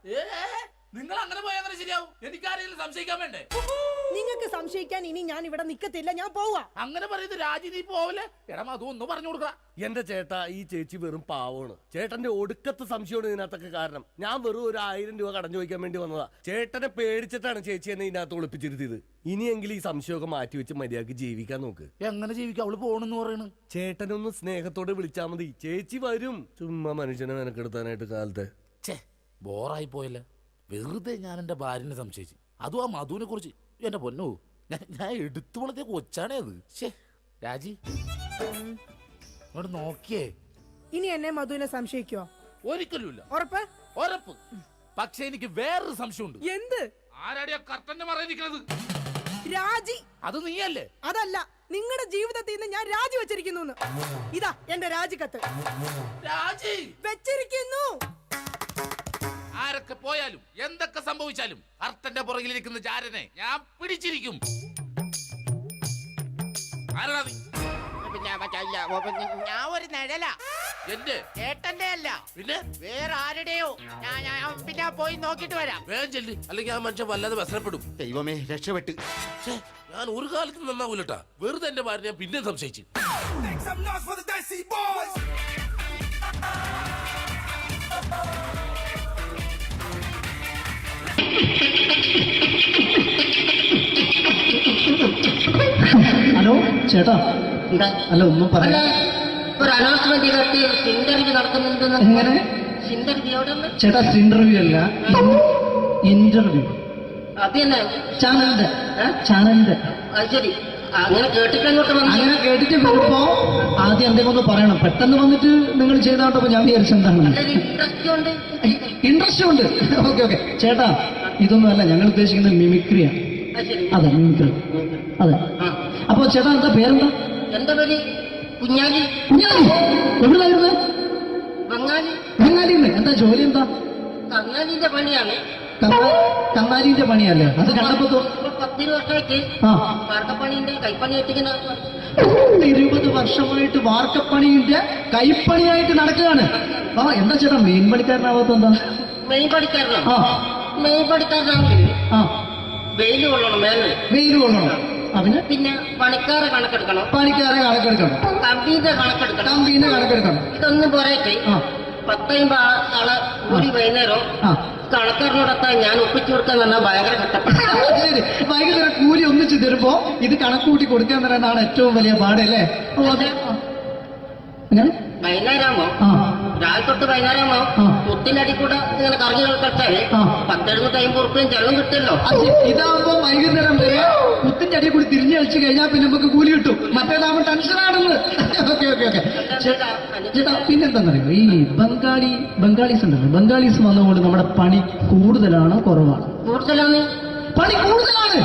നിങ്ങൾ അങ്ങനെ പോയാൽ അങ്ങനെ ശരിയാവും. എനിക്കാരെങ്കിലും സംശയിക്കാൻ വേണ്ടേ? നിങ്ങൾക്ക് സംശയിക്കാൻ ഇനി ഞാൻ ഇവിടെ നിക്കത്തില്ല, ഞാൻ പോവാ. അങ്ങനെ പറയുന്നത് രാജി, നീ പോവല്ലേ? എടാ അതൊന്നും പറഞ്ഞു കൊടുക്ക. എന്റെ ചേട്ടാ, ഈ ചേച്ചി വെറും പാവമാണ്. ചേട്ടന്റെ ഒടുക്കത്തെ സംശയമാണ് ഇതിനകത്തൊക്കെ കാരണം. ഞാൻ വെറും ഒരു 1000 രൂപ കടം ചോദിക്കാൻ വേണ്ടി വന്നതാ. ചേട്ടനെ പേടിച്ചിട്ടാണ് ചേച്ചി എന്നെ ഇതിനകത്ത് ഒളിപ്പിച്ചിരുത്തിയത്. ഇനിയെങ്കിലും ഈ സംശയമൊക്കെ മാറ്റി വെച്ച് മര്യാദക്ക് ജീവിക്കാൻ നോക്ക്. എങ്ങനെ ജീവിക്കാം? അവള് പോണെന്ന് പറയണ്. ചേട്ടനൊന്ന് സ്നേഹത്തോടെ വിളിച്ചാ മതി, ചേച്ചി വരും. ചുമ്മാ മനുഷ്യനെ മെനക്കെടുത്താനായിട്ട് കാലത്തെ. ഛേ, ബോറായി പോയല്ലേ. വെറുതെ ഞാൻ എന്റെ ഭാര്യനെ സംശയിച്ചു. അതും ആ മധുവിനെ കുറിച്ച്. എന്റെ പൊന്നോ, ഞാൻ എടുത്തു വളർത്തിയ കൊച്ചാണേ അത്. ശേ രാജി, ഇങ്ങോട്ട് നോക്കിയേ. ഇനി എന്നെ മധുവിനെ സംശയിക്കോ? ഒരിക്കലുമില്ല. ഉറപ്പ്? ഉറപ്പ്. പക്ഷെ എനിക്ക് വേറൊരു സംശയമുണ്ട്. എന്ത്? ആരാടിയാ കർട്ടന്റെ മറയിരിക്കുന്നത്? രാജി. അത് നീയല്ലേ? അതല്ല, നിങ്ങളുടെ ജീവിതത്തിൽ നിന്ന് ഞാൻ രാജി വെച്ചിരിക്കുന്നു. ഇതാ എന്റെ രാജിക്കത്ത്. രാജി വെച്ചിരിക്കുന്നു. ആരൊക്കെ പോയാലും എന്തൊക്കെ സംഭവിച്ചാലും കർട്ടന്റെ പുറകിലിരിക്കുന്ന ചാരനെ ഞാൻ പിടിച്ചിരിക്കും. ആരാ നീ? ഞാൻ ഒരു നിഴല, എന്റെ ഏട്ടന്റെ അല്ല, പിന്നെ വേറെ ആരുടെയോ. ഞാൻ പിന്നെ പോയി നോക്കിട്ട് വരാം. വേഗം ചെല്ല്, അല്ലെങ്കിൽ ആ മനുഷ്യൻ വല്ലാതെ വ്യസനപ്പെടും. ദൈവമേ, രക്ഷപ്പെട്ട്. ഛേ, ഞാൻ ഒരു കാലത്ത് നന്നാവൂലട്ടാ. വെറുതെ എന്റെ ഭാര്യ ഞാൻ പിന്നെ സംശയിച്ചു. ഹലോ ചേട്ടാ. എന്താ? അല്ല ഒന്നും അല്ല, പറയാ. ഒരു അനൗൺസ്മെന്റ് ചെയ്തിട്ട് ഇന്റർവ്യൂ നടക്കുന്നുണ്ടെന്ന്. എങ്ങനെ? ഇന്റർവ്യൂ എവിടെ? ചേട്ടാ ഇന്റർവ്യൂ അല്ല, ഇന്റർവ്യൂ. അത് തന്നെ ചാനലിന്റെ ചാനലിന്റെ. അത് ശരി, അങ്ങനെ കേട്ടിട്ട് അങ്ങോട്ട് വന്നു. അങ്ങനെ കേട്ടിട്ട് വരുമ്പോ ആദ്യം എന്തെങ്കിലും ഒന്ന് പറയണം. പെട്ടെന്ന് വന്നിട്ട് നിങ്ങൾ ചെയ്താണ്ടപ്പോ ഞാൻ വിചാരിച്ചെന്താണ് ഇൻട്രസ്റ്റ് ഉണ്ട്. ഇൻട്രസ്റ്റ് ഉണ്ട്. ഓക്കെ ഓക്കെ ചേട്ടാ, ഇതൊന്നും അല്ല ഞങ്ങൾ ഉദ്ദേശിക്കുന്നത് മിമിക്രിയാണ്. അത് ശരി. അതെ മിമിക്രി. അതെ. ആ. അപ്പൊ ചേട്ടാ എന്താ പേരെന്താ? എന്റെ പേര് കുഞ്ഞാലി. കുഞ്ഞാലി. എവിടുന്നായിരുന്നു? ബംഗാളി. ബംഗാളിന്ന്. എന്താ ജോലി എന്താ? കങ്ങാലിന്റെ പണിയാണ്. കന്നാലിന്റെ പണിയല്ലേ? അത് കണ്ടപ്പോ ഇപ്പൊ 10 വർഷമായിട്ട് ആ വാർക്കപ്പണിന്റെ കൈപ്പണി വെച്ചിങ്ങനെ 20 വർഷമായിട്ട് വാർക്കപ്പണിന്റെ കൈപ്പണിയായിട്ട് നടക്കുകയാണ്. ആ എന്താ ചേട്ടാ മെയിൻ പണിക്കാരനാവാത്ത എന്താ? മെയിൻ പണിക്കാരനാണ്. ആ മെയിൻ പണിക്കാരനാണെങ്കിൽ ആ വെയില് കൊള്ളണം, മേലെ. വെയിൽ കൊള്ളണം. അവന് പിന്നെ പണിക്കാരെ കണക്കെടുക്കണം, പണിക്കാരെ കണക്കെടുക്കണം, കമ്പീന്റെ കണക്കെടുക്കണം. കമ്പീനെ കണക്കെടുക്കണം. ഇതൊന്നും പോരായിട്ട് ആ 10-50 ആളെ ഒരു വൈകുന്നേരം ആ കണക്കാരനോടൊത്താൻ ഞാൻ ഒപ്പിച്ചു കൊടുക്കാൻ പറഞ്ഞാൽ ഭയങ്കര കഷ്ടപ്പെട്ടു. ശരി. വൈകുന്നേരം കൂലി ഒന്നിച്ച് തരുമ്പോ ഇത് കണക്കൂട്ടി കൊടുക്കാൻ പറയുന്നതാണ് ഏറ്റവും വലിയ പാട് അല്ലേ? ഓ അതെ. അങ്ങനെ വൈകുന്നേരമാകുമ്പോ ആ രാവിലെ തൊട്ട് വൈകുന്നേരമാകുമ്പോ ആ. മുത്തിനടി കൂടെ ഇങ്ങനെ കറങ്ങി കളിച്ചാല് ആ. 10-750 ഉറുപ്പിയും ചെലവും കിട്ടുമല്ലോ. ഇതാവുമ്പോ വൈകുന്നേരം വരെ കുത്തിന്റെ അടിയിൽ കൂടി തിരിഞ്ഞു കളിച്ചു കഴിഞ്ഞാൽ പിന്നെ നമുക്ക് കൂലി കിട്ടും. മറ്റേതാവുമ്പോ ടെൻഷനാണെന്ന്. ഓക്കെ ഓക്കെ ഓക്കെ ചേട്ടാ, പിന്നെന്താണെന്നറിയോ, ഈ ബംഗാളീസ് ഉണ്ടല്ലോ, ബംഗാളീസ് വന്നുകൊണ്ട് നമ്മുടെ പണി കൂടുതലാണോ കുറവാണ്? കൂടുതലാണ്. പണി കൂടുതലാണ്.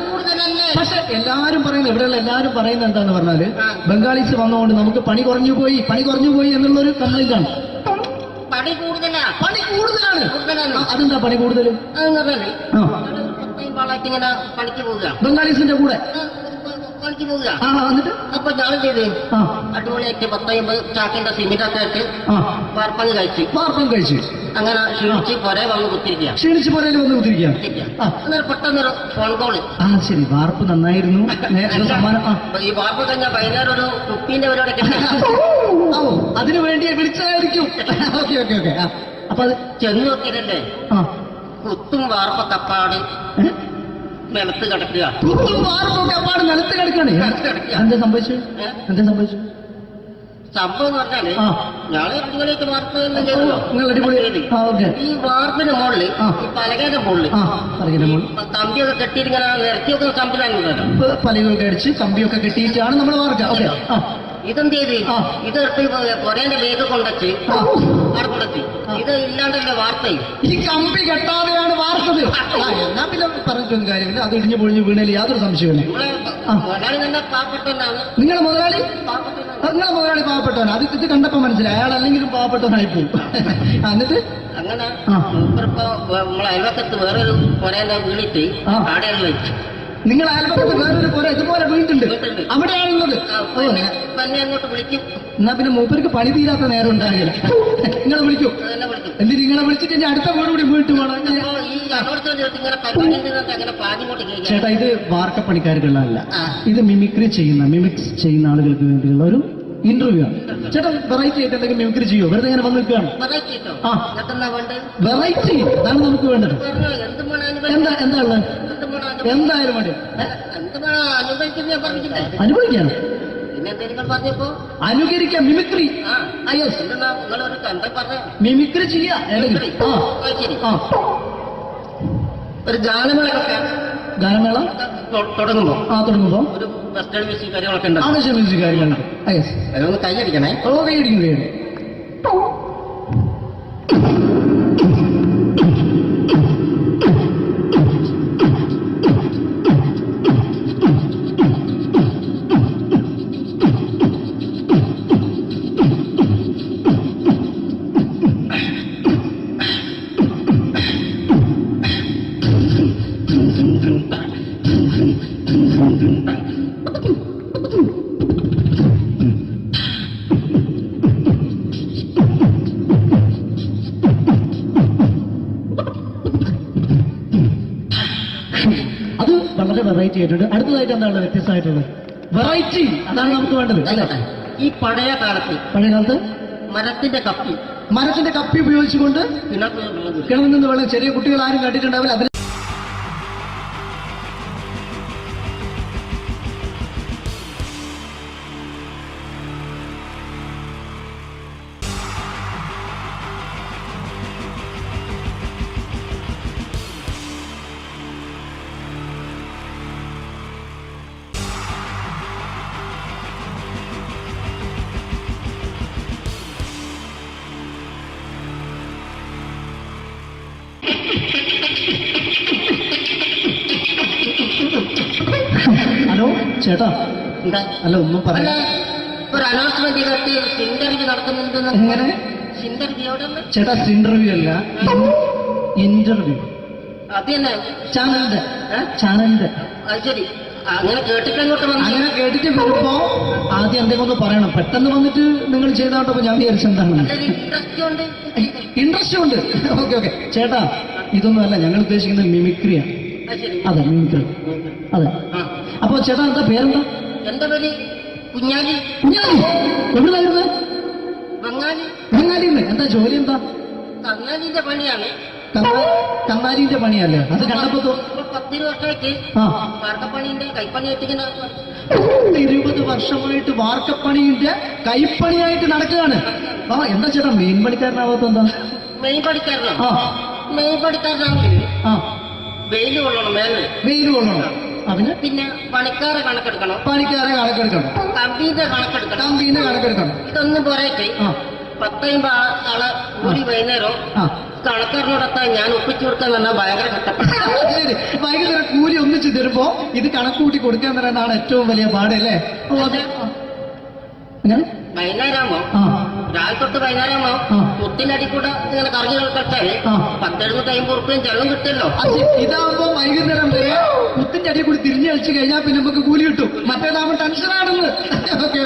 കൂടുതലല്ലേ? പക്ഷെ എല്ലാരും പറയുന്നത്, ഇവിടെയുള്ള എല്ലാരും പറയുന്നത് എന്താന്ന് പറഞ്ഞാല് ആ. ബംഗാളീസ് വന്നുകൊണ്ട് നമുക്ക് പണി കുറഞ്ഞു പോയി എന്നുള്ളൊരു കംപ്ലൈന്റ് ആണ്. പണി കൂടുതലാ. പണി കൂടുതലാണ്. കൂടുതലാണ്. ആ, അതെന്താ പണി കൂടുതൽ? അതെന്ന് പറഞ്ഞാല് ആ 10-50 ആളായിട്ട് ഇങ്ങനെ പണിക്ക് പോവുക, ബംഗാളീസിന്റെ കൂടെ. പണിക്ക് പോവുക. ആ എന്നിട്ട് അപ്പൊ ഞാൻ ചെയ്ത് ആ അടിപൊളിയായിട്ട് 10-50 ചാക്കിന്റെ സിമെന്റൊക്കെ ആയിട്ട് ആ വാർപ്പങ്ങ് കഴിച്ചു. വാർപ്പം കഴിച്ചു അങ്ങനെ ക്ഷീണിച്ച് കുറെ വന്ന് കുത്തിരിക്കുക. ക്ഷീണിച്ച് പുരയിൽ വന്ന് കുത്തിരിക്കുക. ആ അന്നേരം പെട്ടെന്നൊരു ഫോൺ കോള്. ആ ശരി, വാർപ്പ് നന്നായിരുന്നു. സമ്മാനം. ആ ഈ വാർപ്പ് കഴിഞ്ഞ വൈകുന്നേരം ഒരു കുപ്പീന്റെ പരിപാടി ഓ അതിനു വേണ്ടി വിളിച്ചതായിരിക്കും. Okay okay okay. ആ അപ്പൊ അത് ചെന്ന് നോക്കിയതല്ലേ, ആ കുത്തും വാർപ്പ കപ്പാട് നിലത്ത് കിടക്കുക. കുത്തും വാർപ്പൊക്കെ അപ്പാട് നിലത്ത് കിടക്കാണ്. എന്താ സംഭവിച്ചു? സംഭവം എന്ന് പറഞ്ഞാല് ആ. ഞാള് അടിപൊളിയായിട്ട് വാർപ്പ് എല്ലാം ചെയ്തല്ലോ. നിങ്ങൾ അടിപൊളി. ആ ഓക്കെ. ഈ വാർപ്പിന് മുകളില് ആ. ഈ പലകയുടെ മുകളില് ആ പറയുന്ന മോൾ കമ്പിയൊക്കെ കെട്ടിയിട്ടിങ്ങനെ നിരത്തി വെക്കുന്ന സംവിധാനം. പലകൊക്കെ അടിച്ച് കമ്പിയൊക്കെ കെട്ടിയിട്ടാണ് നമ്മൾ വാർക്കുക. ഓക്കെ. ആ ഇതെന്ത് ചെയ്ത് ആ. ഇതെടുത്ത് പൊരേന്റെ വേഗ കൊണ്ടുവച്ച് ആ. അവിടെ കൊണ്ടുവച്ച് ഇത് ഇല്ലാണ്ടല്ലേ വാർത്തയും. ഈ കമ്പി കെട്ടാതെയാണ് വാർത്തത്. എന്നാ പിന്നെ പറഞ്ഞിട്ടൊന്നും കാര്യമില്ല. അത് ഇടിഞ്ഞു പൊളിഞ്ഞു വീണേൽ യാതൊരു സംശയമില്ല. നമ്മളെ ആ. മുതലാളി തന്നെ പാവപ്പെട്ടവനാണ്. നിങ്ങളെ മുതലാളി പാവപ്പെട്ടവനാണ്. നിങ്ങളെ മുതലാളി പാവപ്പെട്ടവൻ. അത് ഇത് കണ്ടപ്പോ മനസ്സിലായി അയാൾ അല്ലെങ്കിലും പാവപ്പെട്ടവനായി പോകും. എന്നിട്ട് അങ്ങനെ ആ. മൂപ്പരിപ്പോ നമ്മളെ അയൽവക്കത്ത് വേറൊരു പൊരേന്റെ വീണിട്ട് ആ. ആടെയാണ് വെച്ചു. നിങ്ങൾ അയൽപക്കത്ത് വേറൊരു പുര ഇതുപോലെ വീട്ടുണ്ട്, വീട്ടുണ്ട്. അവിടെയാണുള്ളത്. ഓ തന്നെ അങ്ങോട്ട് വിളിക്കും. എന്നാ പിന്നെ മൂപ്പർക്ക് പണി തീരാത്ത നേരം ഉണ്ടാകില്ല. നിങ്ങളെ വിളിക്കും. അതെല്ലാം വിളിക്കും. എന്നിട്ട് നിങ്ങളെ വിളിച്ചിട്ട് ഇനി അടുത്ത വീട് കൂടി വീട്ടു പോകണം. അപ്പോ ഈ ചേട്ടാ ഇത് വാർക്കപ്പണിക്കാർക്കുള്ളതല്ല, ഇത് മിമിക്സ് ചെയ്യുന്ന ആളുകൾക്ക് വേണ്ടിയുള്ള ഒരു ഇന്റർവ്യൂ ആണ്. ചേട്ടാ വെറൈറ്റി ആയിട്ട് എന്തെങ്കിലും മിമിക്രി ചെയ്യോ? വെറുതെ ഇങ്ങനെ വന്ന് നിൽക്കുകയാണ്. ആ വെറൈറ്റി അതാണ് നമുക്ക് വേണ്ടത്. എന്താ ഉള്ളത്? എന്തായാലും മതി. അനുഭവിക്കാണ്, അനുകരിക്കാം. മിമിക്രി മിമിക്രി ചെയ്യാ. ഒരു ഗാനമേള തുടങ്ങുമ്പോ ഒരു വെസ്റ്റേൺ മ്യൂസിക് കാര്യങ്ങളൊക്കെ ഉണ്ട്. മ്യൂസിക് കാര്യങ്ങളുണ്ട്. അതൊന്ന് കൈയടിക്കണേ. കൈയടിക്കും. അത് വളരെ വെറൈറ്റി ആയിട്ടുണ്ട്. അടുത്തതായിട്ട് എന്താണ് വ്യത്യസ്തമായിട്ടുള്ളത്? വെറൈറ്റി അതാണ് നമുക്ക് വേണ്ടത് അല്ലേ? ഈ പഴയ കാലത്ത് മരത്തിന്റെ കപ്പി ഉപയോഗിച്ചുകൊണ്ട് കിണറിൽ നിന്ന് വെള്ളം ചെറിയ കുട്ടികൾ ആരും കണ്ടിട്ടുണ്ടാവില്ല. അതിൽ ഹലോ ചേട്ടാ, അല്ല ഒന്നും പറയാ. ഒരു അനൗൺസ്മെന്റ് കേട്ട് ഇന്റർവ്യൂ നടത്തുന്നുണ്ടെന്ന്. എങ്ങനെ ചേട്ടാ? ഇന്റർവ്യൂ അല്ല, ഇന്റർവ്യൂ. അത് തന്നെ ചാനലിന്റെ. അത് ശരി. അങ്ങനെ കേട്ടിട്ട് അങ്ങനെ കേട്ടിട്ട് വരുമ്പോ ആദ്യം എന്തെങ്കിലും ഒന്ന് പറയണം. പെട്ടെന്ന് വന്നിട്ട് നിങ്ങൾ ചെയ്താട്ടപ്പോ ഞാൻ വിചാരിച്ചെന്താണ് ഇൻട്രസ്റ്റ് ഉണ്ട്. ഓക്കെ ചേട്ടാ, ഇതൊന്നും അല്ല ഞങ്ങൾ ഉദ്ദേശിക്കുന്നത് മിമിക്രിയാണ്. അതെ മിമിക്രി. അതെ. അപ്പൊ ചേട്ടാ എന്താ പേരെന്താ? എന്റെ പേര് കുഞ്ഞാലി. എവിടുന്നായിരുന്നു? ബംഗാളിന്ന്. എന്താ ജോലി? എന്താ? കന്നാലിന്റെ പണിയാണ്. കന്നാലിന്റെ പണിയല്ലേ? അത് കണ്ടപ്പോ 10 വർഷമായിട്ട് വാർക്കപ്പണിന്റെ കൈപ്പണിയായിട്ട് 20 വർഷമായിട്ട് വാർക്കപ്പണിന്റെ കൈപ്പണിയായിട്ട് നടക്കുകയാണ്. എന്താ ചേട്ടാ മെയിൻ പണിക്കാരനാവാത്ത? എന്താ മെയിൻ പണിക്കാരനാണെങ്കിൽ വെയിൽ കൊള്ളണം. വെയിൽ കൊള്ളണം. പിന്നെ പണിക്കാരെ കണക്കെടുക്കണം. കമ്പീന്റെ കണക്കെടുക്കണം. ഇതൊന്നും പോരായിട്ട് 10-50 ആളെ കൂടി വൈകുന്നേരം കണക്കാരനോടൊക്കെ ഞാൻ ഒപ്പിച്ചു കൊടുക്കാൻ പറഞ്ഞാൽ ഭയങ്കര കഷ്ടപ്പെട്ടു. വൈകുന്നേരം കൂലി ഒന്നിച്ച് തരുമ്പോ ഇത് കണക്ക് കൂട്ടി കൊടുക്കാൻ പറയുന്നതാണ് ഏറ്റവും വലിയ പാട് അല്ലേ? വൈകുന്നേരമാകുമ്പോ രാവിലെ തൊട്ട് വൈകുന്നേരമാകുമ്പോ മുത്തിനടി കൂടെ ഇങ്ങനെ കറങ്ങി കളിച്ചാല് 10-750 ഉറുപ്പിയും ചെലവും കിട്ടുമല്ലോ. ഇതാവുമ്പോ വൈകുന്നേരം വരെ മുത്തിന്റെ അടി കൂടി തിരിഞ്ഞു കളിച്ചു കഴിഞ്ഞാൽ പിന്നെ നമുക്ക് കൂലി കിട്ടും. മറ്റേതാവുമ്പോ ടെൻഷനാണെന്ന്. ഓക്കെ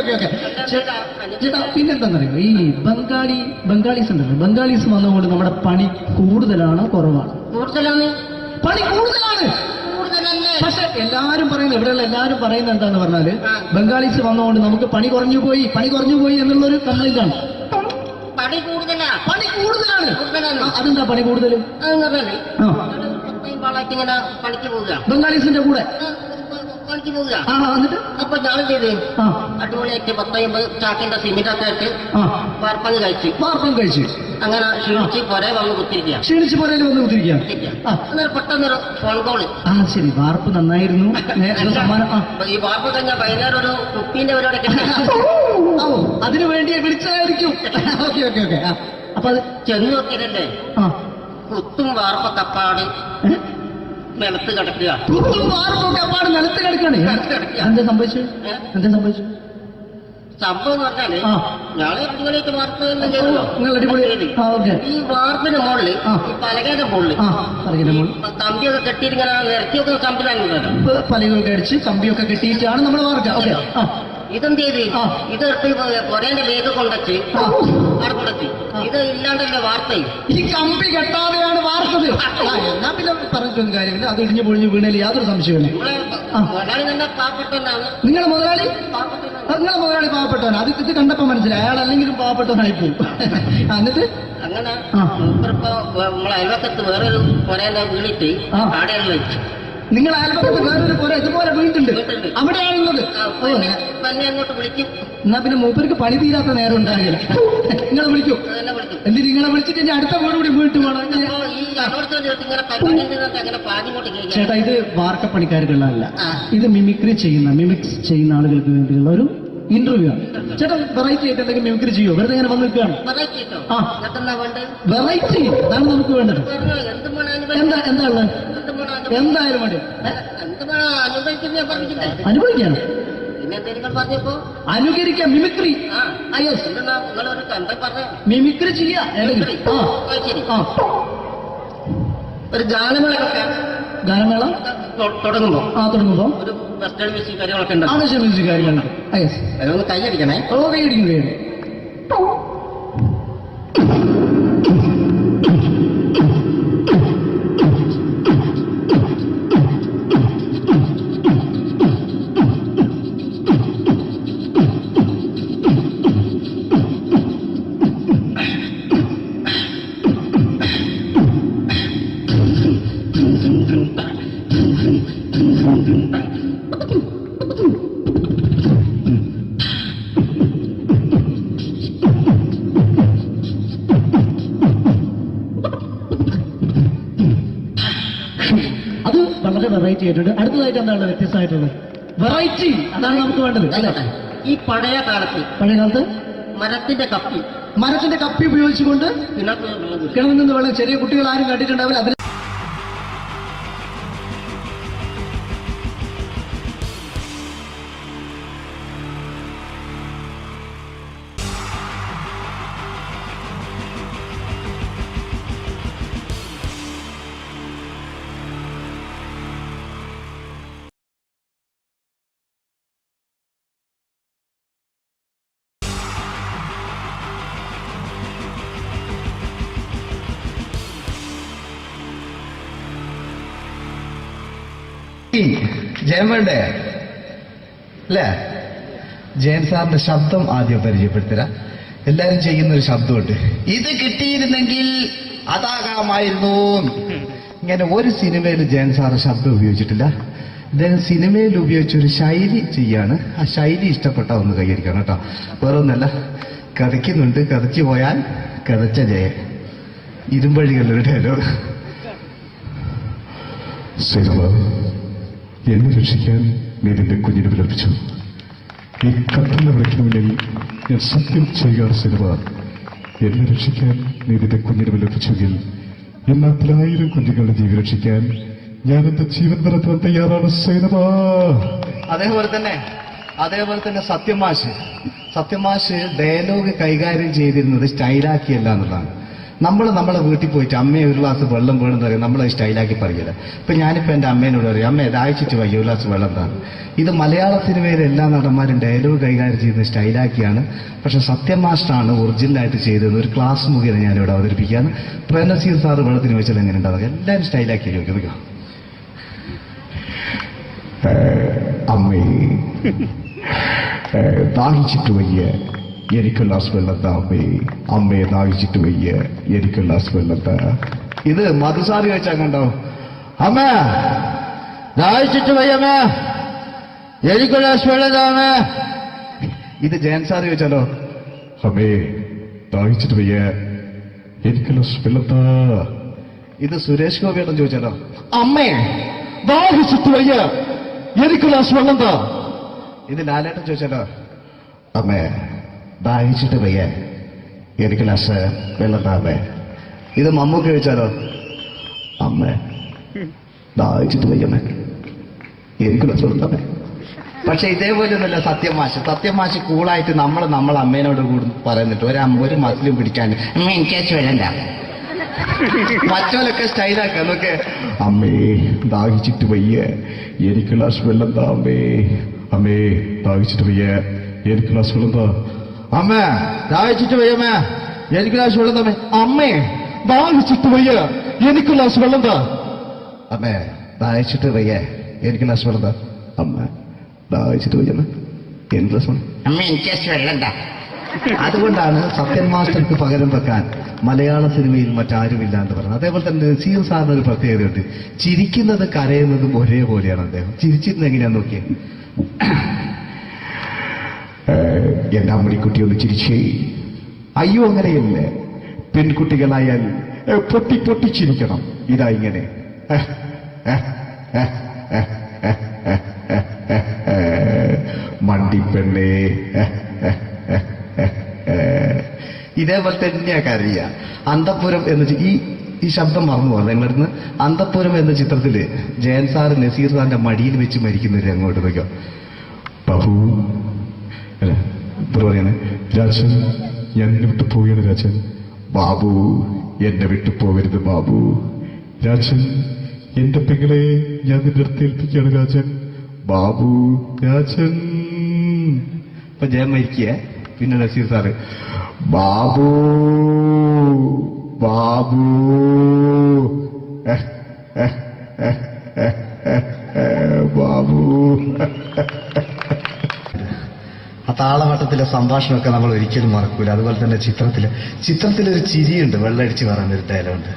ചേട്ടാ, പിന്നെന്താന്നറിയോ, ഈ ബംഗാളീസ് ഉണ്ടല്ലോ, ബംഗാളീസ് വന്നുകൊണ്ട് നമ്മുടെ പണി കൂടുതലാണോ കുറവാണ്? പണി കൂടുതലാണ്. പക്ഷെ എല്ലാരും പറയുന്നത്, ഇവിടെയുള്ള എല്ലാരും പറയുന്നത് എന്താന്ന് പറഞ്ഞാല് ബംഗാളീസ് വന്നുകൊണ്ട് നമുക്ക് പണി കുറഞ്ഞു പോയി എന്നുള്ളൊരു കംപ്ലൈന്റ് ആണ്. പണി കൂടുതലാണ്. അതെന്താ പണി കൂടുതൽ? പണിക്ക് പോവുക ബംഗാളീസിന്റെ കൂടെ പണിക്ക് പോവുക. എന്നിട്ട് അപ്പൊ ഞാൻ ചെയ്ത് അടിപൊളിയായിട്ട് 10-50 ചാക്കിന്റെ സിമെന്റ് ഒക്കെ ആയിട്ട് വാർപ്പം കഴിച്ചു. അങ്ങനെ ക്ഷീണിച്ച് പുറേ വന്ന് കുത്തിരിക്കുക. പെട്ടെന്നൊരു ഫോൺ കോള്. ശരി, വാർപ്പ് നന്നായിരുന്നു. ഈ വാർപ്പ് കഴിഞ്ഞാൽ വൈകുന്നേരം ഒരു കുപ്പീന്റെ പരിപാടി അതിനു വേണ്ടി വിളിച്ചതായിരിക്കും. ഓക്കെ. അപ്പൊ അത് ചെന്ന് നോക്കിയതല്ലേ കുത്തും വാർപ്പ കപ്പാട് നിലത്ത് കിടക്കുക. നിലത്ത് കിടക്കാണ്. എന്താ സംഭവിച്ചു? സംഭവം എന്ന് പറഞ്ഞാല് ഞങ്ങള് അടിപൊളിയായിട്ട് വാർപ്പ് ഈ വാർപ്പിന്റെ മുകളില് ഈ പലകയുടെ മുകളില് കമ്പിയൊക്കെ കെട്ടിയിട്ടിങ്ങനെ നിരത്തിയൊക്കെ സംവിധാനം പലകൊക്കെ അടിച്ച് കമ്പിയൊക്കെ കെട്ടിയിട്ടാണ് നമ്മൾ വാർക്കുക. ഇതെന്ത് ചെയ്ത് ഇതെടുത്ത് പൊരേന്റെ വേഗം കൊണ്ടുവച്ച് അവിടെ കൊണ്ടെത്തി. ഇത് ഇല്ലാണ്ടല്ലേ വാർത്തയും. ഈ കമ്പി കെട്ടാതെയാണ് വാർത്തത്. എന്നാ പിന്നെ പറഞ്ഞിട്ടൊന്നും കാര്യമില്ല. അത് ഇടിഞ്ഞു പൊളിഞ്ഞു വീണേൽ യാതൊരു സംശയമില്ല. മുതലാളി തന്നെ പാവപ്പെട്ടവനാണ്. നിങ്ങളുടെ മുതലാളി നിങ്ങളെ മുതലാളി പാവപ്പെട്ടവനാണ്. അത് ഇത് കണ്ടപ്പോ മനസ്സിലായി. അയാൾ അല്ലെങ്കിലും പാവപ്പെട്ടവനായി പോകും. എന്നിട്ട് അങ്ങനെ മൂപ്പരിപ്പോ നമ്മളെ അയൽവക്കത്ത് വേറൊരു പുരേനെ വീണിട്ട് ആടെയാണ് വെച്ചു. നിങ്ങൾ അയൽപക്കത്ത് വേറൊരു പുര ഇതുപോലെ വീണ്ടുണ്ട്. അവിടെയാണുള്ളത്. തന്നെ അങ്ങോട്ട് വിളിക്കും. എന്നാ പിന്നെ മൂപ്പർക്ക് പണി തീരാത്ത നേരം ഉണ്ടാകില്ല. നിങ്ങളെ വിളിക്കും. എന്തിന് നിങ്ങളെ വിളിച്ചിട്ട് ഞാൻ അടുത്ത വീട് കൂടി വീട്ടു വേണം. ചേട്ടാ, ഇത് വാർക്കപ്പണിക്കാർക്കുള്ളതല്ല. ഇത് മിമിക്രി മിമിക്സ് ചെയ്യുന്ന ആളുകൾക്ക് വേണ്ടിയുള്ള ഒരു ഇന്റർവ്യൂ ആണ്. ചേട്ടാ, വെറൈറ്റി ആയിട്ട് എന്തെങ്കിലും മിമിക്രി ചെയ്യോ? വെറുതെ ഇങ്ങനെ വന്ന് നിൽക്കുകയാണ്. വെറൈറ്റി അതാണ് നമുക്ക് വേണ്ടത്. എന്താ ഉള്ളത്? എന്തായാലും വേണ്ടി അനുഭവിക്കാണ്. അനുകരിക്കാം. മിമിക്രി മിമിക്രി ചെയ്യാ. ഒരു ഗാനമേള തുടങ്ങുമ്പോ ഒരു വെസ്റ്റേൺ മ്യൂസിക് കാര്യങ്ങളൊക്കെ ഉണ്ട്. ആവശ്യ മ്യൂസിക് കാര്യങ്ങളുണ്ട്. അതൊന്ന് കൈയടിക്കണേ. കൈയടിക്കും. അത് വളരെ വെറൈറ്റി ആയിട്ടുണ്ട്. അടുത്തതായിട്ട് എന്താണ് വ്യത്യസ്തമായിട്ടുള്ളത്? വെറൈറ്റി അതാണ് നമുക്ക് വേണ്ടത്. ഈ പഴയ കാലത്ത് മരത്തിന്റെ കപ്പി ഉപയോഗിച്ചുകൊണ്ട് കിണറിൽ നിന്ന് വെള്ളം ചെറിയ കുട്ടികൾ ആരും കണ്ടിട്ടുണ്ടാവില്ല. അതിൽ ജയൻ വേണ്ടേ അല്ലേ? ജയൻ സാറിന്റെ ശബ്ദം ആദ്യം പരിചയപ്പെടുത്തരാ. എല്ലാരും ചെയ്യുന്ന ഒരു ശബ്ദമുണ്ട്. ഇത് കിട്ടിയിരുന്നെങ്കിൽ അതാകാമായിരുന്നു. ഇങ്ങനെ ഒരു സിനിമയിൽ ജയൻ സാറ് ശബ്ദം ഉപയോഗിച്ചിട്ടില്ല. ഇദ്ദേഹം സിനിമയിൽ ഉപയോഗിച്ച ഒരു ശൈലി ചെയ്യാണ്. ആ ശൈലി ഇഷ്ടപ്പെട്ട ഒന്ന് കൈയടിക്കണം കേട്ടോ. വേറെ ഒന്നല്ല, കഥയ്ക്കുന്നുണ്ട്. കഥയ്ക്ക് പോയാൽ കഥച്ച ജയൻ. ഇരുമ്പഴികളുടെ ഡയലോഗ്. എന്നെ രക്ഷിക്കാൻ നീ നിന്റെ കുഞ്ഞിനെ വിലപിച്ചു. ഈ കത്തുന്ന വിളക്കിന് മുന്നിൽ ഞാൻ സത്യം ചെയ്യുക സിനിമ. എന്നെ രക്ഷിക്കാൻ നീ നിന്റെ കുഞ്ഞിനെ വിലപിച്ചെങ്കിൽ എന്നാൽ 1000 കുഞ്ഞുങ്ങളുടെ ജീവൻ രക്ഷിക്കാൻ ഞാൻ എന്റെ ജീവൻ തരത്താൻ തയ്യാറാണ് സിനിമ. അതേപോലെ തന്നെ സത്യമാഷ് ഡയലോഗ് കൈകാര്യം ചെയ്തിരുന്നത് സ്റ്റൈലാക്കിയല്ല എന്നുള്ളതാണ്. നമ്മളെ വീട്ടിൽ പോയിട്ട് അമ്മയെ ഒരു ഗ്ലാസ് വെള്ളം വേണമെന്ന് പറയും. നമ്മളത് സ്റ്റൈലാക്കി പറയില്ല. ഇപ്പൊ ഞാനിപ്പോ എന്റെ അമ്മേനോട് പറയും, അമ്മ ദാഹിച്ചിട്ട് വയ്യ ഒരു ഗ്ലാസ് വെള്ളം എന്താണ്. ഇത് മലയാള സിനിമയിലെ എല്ലാ നടന്മാരും ഡയലോഗ് കൈകാര്യം ചെയ്യുന്നത് സ്റ്റൈലാക്കിയാണ്. പക്ഷെ സത്യമാഷ്ടാണ് ഒറിജിനലായിട്ട് ചെയ്തത്. ഒരു ക്ലാസ് മുഖേന ഞാനിവിടെ അവതരിപ്പിക്കുകയാണ്. പ്രനസീർ സാറ് വെള്ളത്തിന് വെച്ചാൽ എങ്ങനെ ഉണ്ടാവുക? എല്ലാവരും സ്റ്റൈലാക്കി ചോദിക്കുക. അമ്മേ ദാഹിച്ചിട്ട് വയ്യ എനിക്ക് ഗ്ലാസ് വെള്ളം താ. അമ്മയെ ദാഹിച്ചിട്ട് വയ്യ എനിക്ക് ഗ്ലാസ് വെള്ളം താ. ഇത് മധുസാരി വെച്ചാൽ കണ്ടോ? അമ്മ ദാഹിച്ചിട്ട് വയ്യമ്മ എനിക്ക് ഗ്ലാസ് വെള്ളം താ. ഇത് ജയൻ സാറി വെച്ചാലോ? അമ്മേ ദാഹിച്ചിട്ട് വയ്യ എനിക്ക് ഗ്ലാസ് വെള്ളം താ. ഇത് സുരേഷ് ഗോപിയോടും ചോദിച്ചാലോ? അമ്മേ ദാഹിച്ചിട്ട് വയ്യ എനിക്ക് ഗ്ലാസ് വെള്ളം താ. ഇത് ലാലേട്ടൻ ചോദിച്ചാലോ? അമ്മേ ദാഹിച്ചിട്ട് വയ്യ എനിക്ക് ഗ്ലാസ് വെള്ളം താ. അമ്മേ. ഇത് മമ്മൂക്ക് ചോദിച്ചാലോ? അമ്മേ ദാഹിച്ചിട്ട് വയ്യമ്മേ എനിക്ക് ഗ്ലാസ് വെള്ളം താ. പക്ഷെ ഇതേപോലെ ഒന്നുമല്ല സത്യമാഷ് കൂളായിട്ട് നമ്മളെ അമ്മേനോട് കൂടി പറയുന്നിട്ട് ഒരു മസിലും പിടിക്കാൻ അമ്മ എനിക്ക് വേണ്ട. മറ്റോലൊക്കെ സ്റ്റൈലാക്കാം. നോക്കെ അമ്മേ ദാഹിച്ചിട്ട് വയ്യ എനിക്ക് ഗ്ലാസ് വെള്ളം താ. അമ്മേ ദാഹിച്ചിട്ട് വയ്യ എനിക്ക് ഗ്ലാസ് വെള്ളം താ. അമ്മ ദാഹിച്ചിട്ട് വയ്യമ്മ എനിക്ക് ഗ്ലാസ് വെള്ളം തന്നെ. അമ്മേ ദാഹിച്ചിട്ട് വയ്യ, എനിക്ക് ഗ്ലാസ് വെള്ളം താ. അമ്മേ ദാഹിച്ചിട്ട് വയ്യ, എനിക്ക് ഗ്ലാസ് വെള്ളം താ. അമ്മ ദാഹിച്ചിട്ട് വയ്യെന്ന് എനിക്ക് ഗ്ലാസ് വെള്ളം. അമ്മ എനിക്ക് വെള്ളണ്ട. അതുകൊണ്ടാണ് സത്യൻ മാസ്റ്റർക്ക് പകരം വെക്കാൻ മലയാള സിനിമയിൽ മറ്റാരുമില്ല എന്ന് പറയുന്നത്. അതേപോലെ തന്നെ നസീർ സാറിന് ഒരു പ്രത്യേകതയുണ്ട്. ചിരിക്കുന്നത് കരയുന്നതും ഒരേപോലെയാണ് അദ്ദേഹം. ചിരിച്ചിരുന്നത് എങ്ങനെയാന്ന് നോക്കിയേ. എന്റെ അമ്മണിക്കുട്ടി ഒന്ന് ചിരിച്ചേ. അയ്യോ അങ്ങനെയല്ല, പെൺകുട്ടികളായാൽ പൊട്ടി പൊട്ടിച്ചിരിക്കണം. ഇതാ ഇങ്ങനെ മണ്ടിപ്പെണ്ണേ. ഇതേപോലെ തന്നെയാ കരയ. അന്തപ്പുരം എന്ന ഈ ശബ്ദം മറന്നു പോകാം. നിങ്ങളിരുന്ന് അന്തപ്പുരം എന്ന ചിത്രത്തില് ജയൻ സാർ നസീർ സാറിന്റെ മടിയിൽ വെച്ച് മരിക്കുന്നവര് അങ്ങോട്ട് നോക്കാം. ബാബു അല്ല പറയാണ്, രാജൻ ഞാൻ എന്നെ വിട്ടു പോവുകയാണ് രാജൻ. ബാബു എന്നെ വിട്ടു പോകരുത് ബാബു. രാജൻ എന്റെ പെങ്ങളെ ഞാൻ നിന്റെ അടുത്ത് ഏൽപ്പിക്കുകയാണ് രാജൻ. ബാബു രാജൻ ഇപ്പൊ ജയൻ മരിക്കുക. പിന്നെ നസീർ സാറ് ബാബു ബാബു ബാബു. ആ താളവട്ടത്തിലെ സംഭാഷണമൊക്കെ നമ്മൾ ഒരിക്കലും മറക്കൂല. അതുപോലെ തന്നെ ചിത്രത്തിലൊരു ചിരിയുണ്ട്, വെള്ളടിച്ച് പറയുന്നൊരു ഡയലോഗുണ്ട്.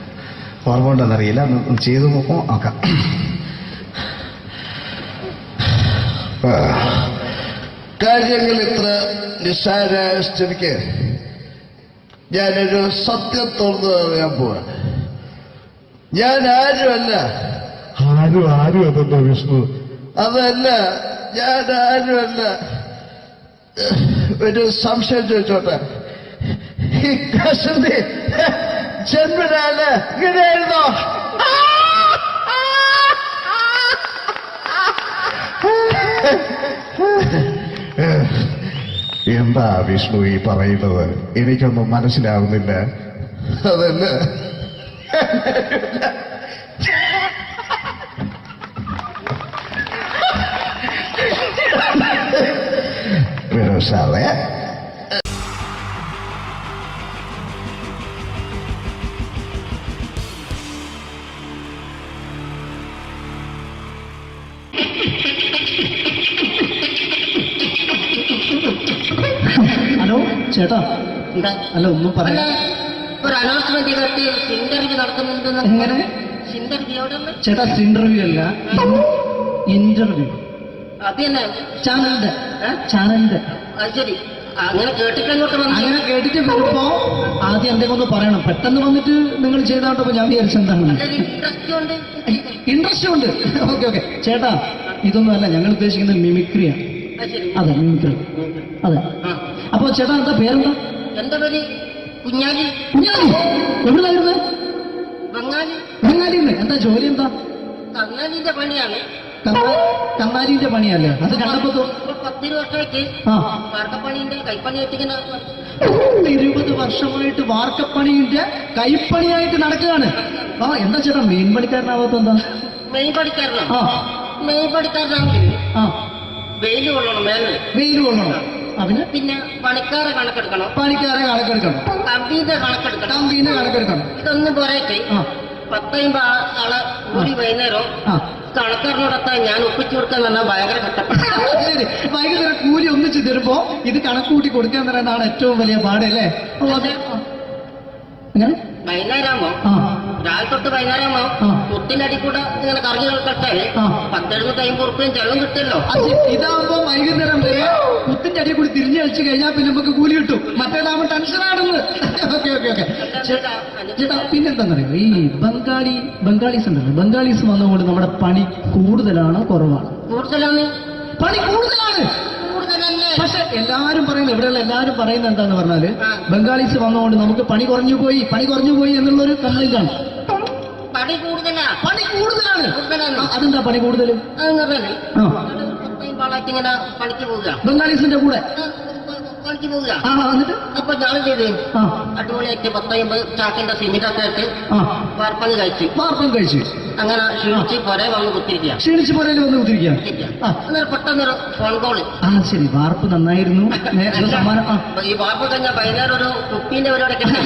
ഓർമ്മ ഉണ്ടെന്നറിയില്ല, ഒന്ന് ചെയ്തു നോക്കാം. ആക്കാം. കാര്യങ്ങൾ ഇത്ര നിസ്സാരമായ സ്ഥിതിക്ക് ഞാനൊരു സത്യം തുറന്നു പറയാൻ പോവാ. ഞാൻ ആരുമല്ല. ആരും അതെന്തോ വിഷ്ണു. അതല്ല, ഞാൻ ആരുമല്ല. ഒരു സംശയം ചോദിച്ചോട്ടെ, ഈ കസന്തി ജന്മനാല് ഇങ്ങനെയായിരുന്നോ? എന്താ വിഷ്ണു ഈ പറയുന്നത്? എനിക്കൊന്നും മനസ്സിലാവുന്നില്ല. അതല്ല, സാറേ ഹലോ ചേട്ടാ. എന്താ? അല്ല ഒന്നും പറയാ. ഒരു അനൗൺസ്മെന്റ് ചെയ്തിട്ട് ഇന്റർവ്യൂ നടക്കുന്നുണ്ടെന്ന്. എങ്ങനെ ഇന്റർവ്യൂ എവിടെ ഉണ്ട്? ചേട്ടാ? ഇന്റർവ്യൂ അല്ല, ഇന്റർവ്യൂ. അത് തന്നെ ചാനലിന്റെ. അത് ശരി. അങ്ങനെ കേട്ടിട്ട് അങ്ങോട്ട് വന്നു. അങ്ങനെ കേട്ടിട്ട് വരുമ്പോ ആദ്യം എന്തെങ്കിലും ഒന്ന് പറയണം. പെട്ടെന്ന് വന്നിട്ട് നിങ്ങൾ ചെയ്താണ്ടപ്പോ ഞാൻ വിചാരിച്ച എന്താണ് ഇൻട്രസ്റ്റ് ഉണ്ട്. ഓക്കെ ചേട്ടാ, ഇതൊന്നും അല്ല ഞങ്ങൾ ഉദ്ദേശിക്കുന്നത് മിമിക്രിയാണ്. അതെ മിമിക്രി. അതെ. അപ്പൊ ചേട്ടാ എന്താ പേരെന്താ? എന്റെ പേര് കുഞ്ഞാലി. കുഞ്ഞാലി എവിടെയായിരുന്നു? ബംഗാളിന്ന്. എന്താ ജോലി? എന്താ? കന്നാലിന്റെ പണിയാണ്. കന്നാലിന്റെ പണിയല്ലേ? അത് കണ്ടപ്പോ 10 വർഷമായിട്ട് വാർക്കപ്പണിന്റെ കൈപ്പണിയായിട്ട് ഇങ്ങനെ 20 വർഷമായിട്ട് വാർക്കപ്പണിന്റെ കൈപ്പണിയായിട്ട് നടക്കുകയാണ്. എന്താ ചേട്ടാ മെയിൻ പണിക്കാരനാവാത്ത? എന്താ മെയിൻ പണിക്കാരനാണെങ്കിൽ വെയിൽ കൊള്ളണം. വെയിൽ കൊള്ളണം. പിന്നെ പണിക്കാരെ കണക്കെടുക്കണം. കമ്പീന്റെ കണക്കെടുക്കണം. ഇതൊന്നും പോരായിട്ട് 10-50 ആളെ കൂടി വൈകുന്നേരം കണക്കാരനോടൊത്താൻ ഞാൻ ഒപ്പിച്ചു കൊടുക്കാൻ പറഞ്ഞാൽ ഭയങ്കര കഷ്ടപ്പെട്ട. വൈകുന്നേരം കൂലി ഒന്നിച്ച് തരുമ്പോ ഇത് കണക്കൂട്ടി കൊടുക്കാൻ പറയുന്നതാണ് ഏറ്റവും വലിയ പാട് അല്ലേ? വൈകുന്നേരമാകുമ്പോ രാവിലെ തൊട്ട് വൈകുന്നേരമാകുമ്പോ കുത്തിന്റെ അടി കൂടെ ഇങ്ങനെ കറങ്ങി കളിച്ചാല് 10-750 റുപ്യയും ചെള്ളം കിട്ടുമല്ലോ. ഇതാവുമ്പോ വൈകുന്നേരം വരെ കുത്തിന്റെ അടി കൂടി തിരിഞ്ഞു കളിച്ചു കഴിഞ്ഞാൽ പിന്നെ നമുക്ക് കൂലി കിട്ടും. മറ്റേതാവുമ്പോ ടെൻഷനാണെന്ന്. ഓക്കെ ചേട്ടാ, പിന്നെന്താണെന്നറിയോ, ഈ ബംഗാളീസ് ഉണ്ടല്ലോ, ബംഗാളീസ് വന്നുകൊണ്ട് നമ്മുടെ പണി കൂടുതലാണ് കുറവാണ്? പണി കൂടുതലാണ്. പക്ഷെ എല്ലാരും പറയുന്നത്, ഇവിടെയുള്ള എല്ലാരും പറയുന്നത് എന്താന്ന് പറഞ്ഞാല് ബംഗാളീസ് വന്നുകൊണ്ട് നമുക്ക് പണി കുറഞ്ഞു പോയി എന്നുള്ളൊരു കംപ്ലൈന്റ് ആണ്. പണി കൂടുതലാണ്. അതെന്താ പണി കൂടുതൽ? ഇങ്ങനെ പണിക്ക് പോവുക. ബംഗാളീസിന്റെ കൂടെ പണിക്ക് പോവുക. ആ എന്നിട്ട് അപ്പൊ ഞാൻ ചെയ്ത് ആ അടിപൊളിയായിട്ട് 10-50 ചാക്കിന്റെ സിമെന്റ് ഒക്കെ ഇട്ട് ആ വാർപ്പങ്ങ് കഴിച്ച് വാർപ്പം കഴിച്ചു അങ്ങനെ ക്ഷീണിച്ച് പുറേ വന്ന് കുത്തിരിക്കുക. ക്ഷീണിച്ച് പോരേലും വന്ന് കുത്തിരിക്കാം. ആ അന്നേരം പെട്ടെന്നൊരു ഫോൺ കോള്. ആ ശരി, വാർപ്പ് നന്നായിരുന്നു. നേരത്തെ സമ്മാനം. ആ ഈ വാർപ്പ് കഴിഞ്ഞാൽ വൈകുന്നേരം ഒരു കുപ്പീന്റെ പരിപാടി കിട്ടി.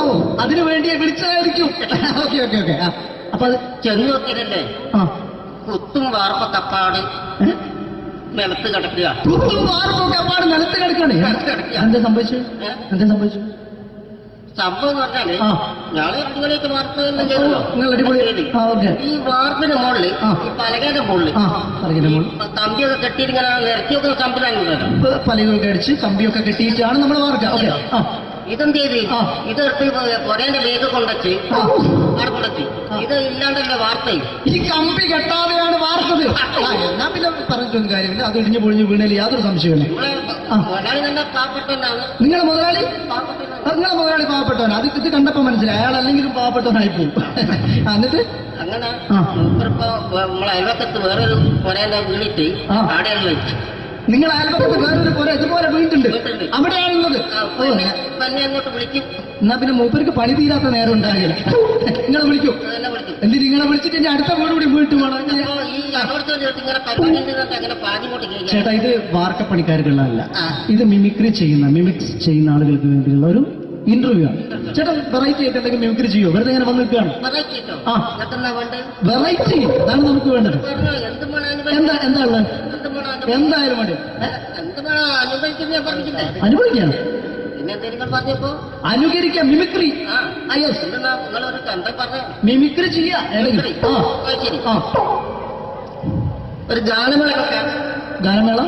ഓ അതിനു വേണ്ടിയാ വിളിച്ചതായിരിക്കും. Okay okay okay. ആ അപ്പൊ അത് ചെന്ന് നോക്കിയതല്ലേ ആ കുത്തും വാർപ്പ കപ്പാട് നിലത്ത് കിടക്കുക. കുത്തും വാർപ്പൊക്കെ അപ്പാട് നിലത്ത് കിടക്കാണ്. എന്താ സംഭവിച്ചു? എന്താ സംഭവിച്ചു? സംഭവം എന്ന് പറഞ്ഞാല് ആ. ഞാള് അടിപൊളിയായിട്ട് വാർപ്പ് എല്ലാം ഓ, ചെയ്തല്ലോ. നിങ്ങൾ അടിപൊളി. ആ ഓക്കെ. ഈ വാർപ്പിന്റെ മുകളിൽ ആ. ഈ പലകയുടെ മുകളിൽ ആ പറയുന്ന മോൾ കമ്പിയൊക്കെ കെട്ടിയിട്ട് ഇങ്ങനെ നിരത്തി വെക്കുന്ന സംവിധാനം. പലകൊക്കെ അടിച്ച് കമ്പിയൊക്കെ കെട്ടിയിട്ടാണ് നമ്മൾ വാർക്കുക. ഓക്കെ. ആ ഇതെന്ത് ചെയ്ത് ആ. ഇതെടുത്ത് പൊരേന്റെ ലേക്ക് കൊണ്ടച്ച് ആ. അവിടെ കൊണ്ടച്ച് ഇത് ഇല്ലാണ്ടല്ലേ വാർത്തയും. ഈ കമ്പി കെട്ടാതെയാണ് വാർത്തത്. എന്നാ പിന്നെ പറഞ്ഞിട്ടൊന്നും കാര്യമില്ല. അത് ഇടിഞ്ഞു പൊളിഞ്ഞു വീണേൽ യാതൊരു സംശയമില്ല. ആ. മുതലാളി തന്നെ പാവപ്പെട്ടവനാണ്. നിങ്ങളെ മുതലാളി പാവപ്പെട്ടവനാണ്. നിങ്ങളെ മുതലാളി പാവപ്പെട്ടവനാണ്. അത് ഇത് കണ്ടപ്പോ മനസ്സിലായി അയാൾ അല്ലെങ്കിലും പാവപ്പെട്ടവനായി പോകും. എന്നിട്ട് അങ്ങനെ ആ. മൂപ്പരിപ്പോ നമ്മളെ അയൽവക്കത്ത് വേറൊരു പൊരേന്റെ വീണിട്ട് ആ. ആടെയാണ് വെച്ച്. നിങ്ങൾ അയൽപക്കത്ത് വേറൊരു പോലെ ഇതുപോലെ വീട്ടുണ്ട്, അവിടെയാണുള്ളത്. ഓ തന്നെ അങ്ങോട്ട് വിളിക്കും. എന്നാ പിന്നെ മൂപ്പർക്ക് പണി തീരാത്ത നേരം ഉണ്ടാകില്ല. നിങ്ങളെ വിളിക്കും. അതെല്ലാം വിളിക്കും. എന്ത് നിങ്ങളെ വിളിച്ചിട്ട് ഇനി അടുത്ത വീട് കൂടി വീട്ടു വേണം. അപ്പോ ഈ അതോടത്തോട് ചേർത്ത് ഇങ്ങനെ പരിപാടി ഉണ്ടെന്നൊക്കെ അങ്ങനെ പാഞ്ഞുകൊണ്ട് കേൾക്കാം. ചേട്ടാ ഇത് വാർക്കപ്പണിക്കാർക്കുള്ളതല്ല. ആ. ഇത് മിമിക്സ് ചെയ്യുന്ന ആളുകൾക്ക് വേണ്ടിയുള്ള ഒരു ഇന്റർവ്യൂ ആണ്. ചേട്ടാ വെറൈറ്റി ആയിട്ട് എന്തെങ്കിലും മിമിക്രി ചെയ്യോ? വെറുതെ ഇങ്ങനെ വന്ന് നിൽക്കുകയാണ്. വെറൈറ്റി കേട്ടോ. ആ. ഇതൊക്കെന്നാ വേണ്ടത്? വെറൈറ്റി അതാണ് നമുക്ക് വേണ്ടത്. പറഞ്ഞോ, എന്ത് വേണം എന്താ ഉള്ളത്? എന്ത് വേണം എന്തായാലും മതി. എന്ത് വേണം അനുഭവിക്കുന്ന ഞാൻ പറഞ്ഞില്ലേ. അനുഭവിക്കാം, പിന്നെ എന്തെങ്കിലും പറഞ്ഞപ്പോ അനുകരിക്കാം, മിമിക്രി. ആ യെസ് എന്തെന്നാ നിങ്ങളൊരു എന്താ പറഞ്ഞ മിമിക്രി ചെയ്യാ. ആ ശരി. ആ ഒരു ഗാനമേളൊക്കെ ഗാനമേള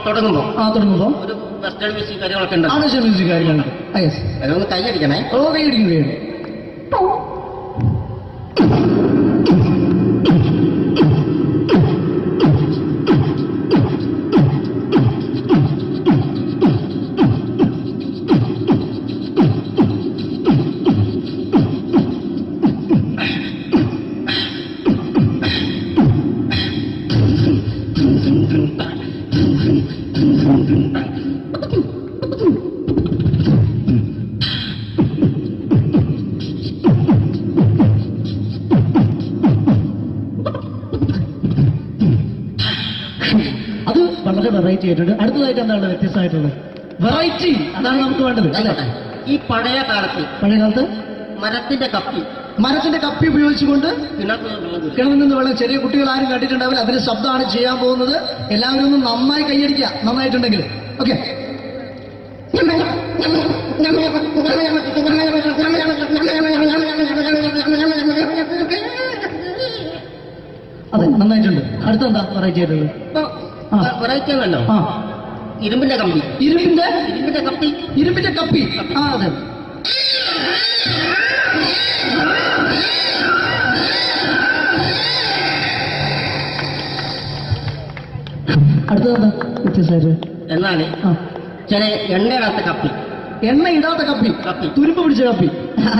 തുടങ്ങുമ്പോ തുടങ്ങുമ്പോ ഒരു വെസ്റ്റേൺ മ്യൂസിക് കാര്യങ്ങളൊക്കെ ഉണ്ട്. ആവശ്യം മ്യൂസിക് കാര്യങ്ങളുണ്ട്. യെസ് അതൊന്ന് കൈയടിക്കണേ. ഓ കൈയടിക്കും കൈയടി. അത് വളരെ വെറൈറ്റി ആയിട്ടുണ്ട്. അടുത്തതായിട്ട് എന്താണ് വ്യത്യസ്തമായിട്ടുള്ളത്? വെറൈറ്റി അതാണ് നമുക്ക് വേണ്ടത് അല്ലേ? ഈ പഴയ കാലത്ത് പഴയ കാലത്ത് മരത്തിന്റെ കപ്പി ഉപയോഗിച്ചുകൊണ്ട് കിണറിൽ നിന്ന് വെള്ളം, ചെറിയ കുട്ടികൾ ആരും കണ്ടിട്ടുണ്ടാവില്ല. അതിന്റെ ശബ്ദമാണ് ചെയ്യാൻ പോകുന്നത്. എല്ലാവരും ഒന്ന് നന്നായി കൈയടിക്കുക, നന്നായിട്ടുണ്ടെങ്കിൽ. ഓക്കെ. അതെ നന്നായിട്ടുണ്ട്. അടുത്തെന്താ വെറൈറ്റി ആയിട്ടുള്ളത്? വെറൈറ്റി ആണല്ലോ. ആ ഇരുമ്പിന്റെ കമ്പി. ഇരുമ്പിന്റെ കപ്പി. ആ അതെ. അടുത്തതെന്താ വ്യത്യസ്തമായിട്ട്? എന്നാല് ചില എണ്ണയിടാത്ത കപ്പി. എണ്ണ ഇടാത്ത കപ്പി. തുരുമ്പ് പിടിച്ച കപ്പി.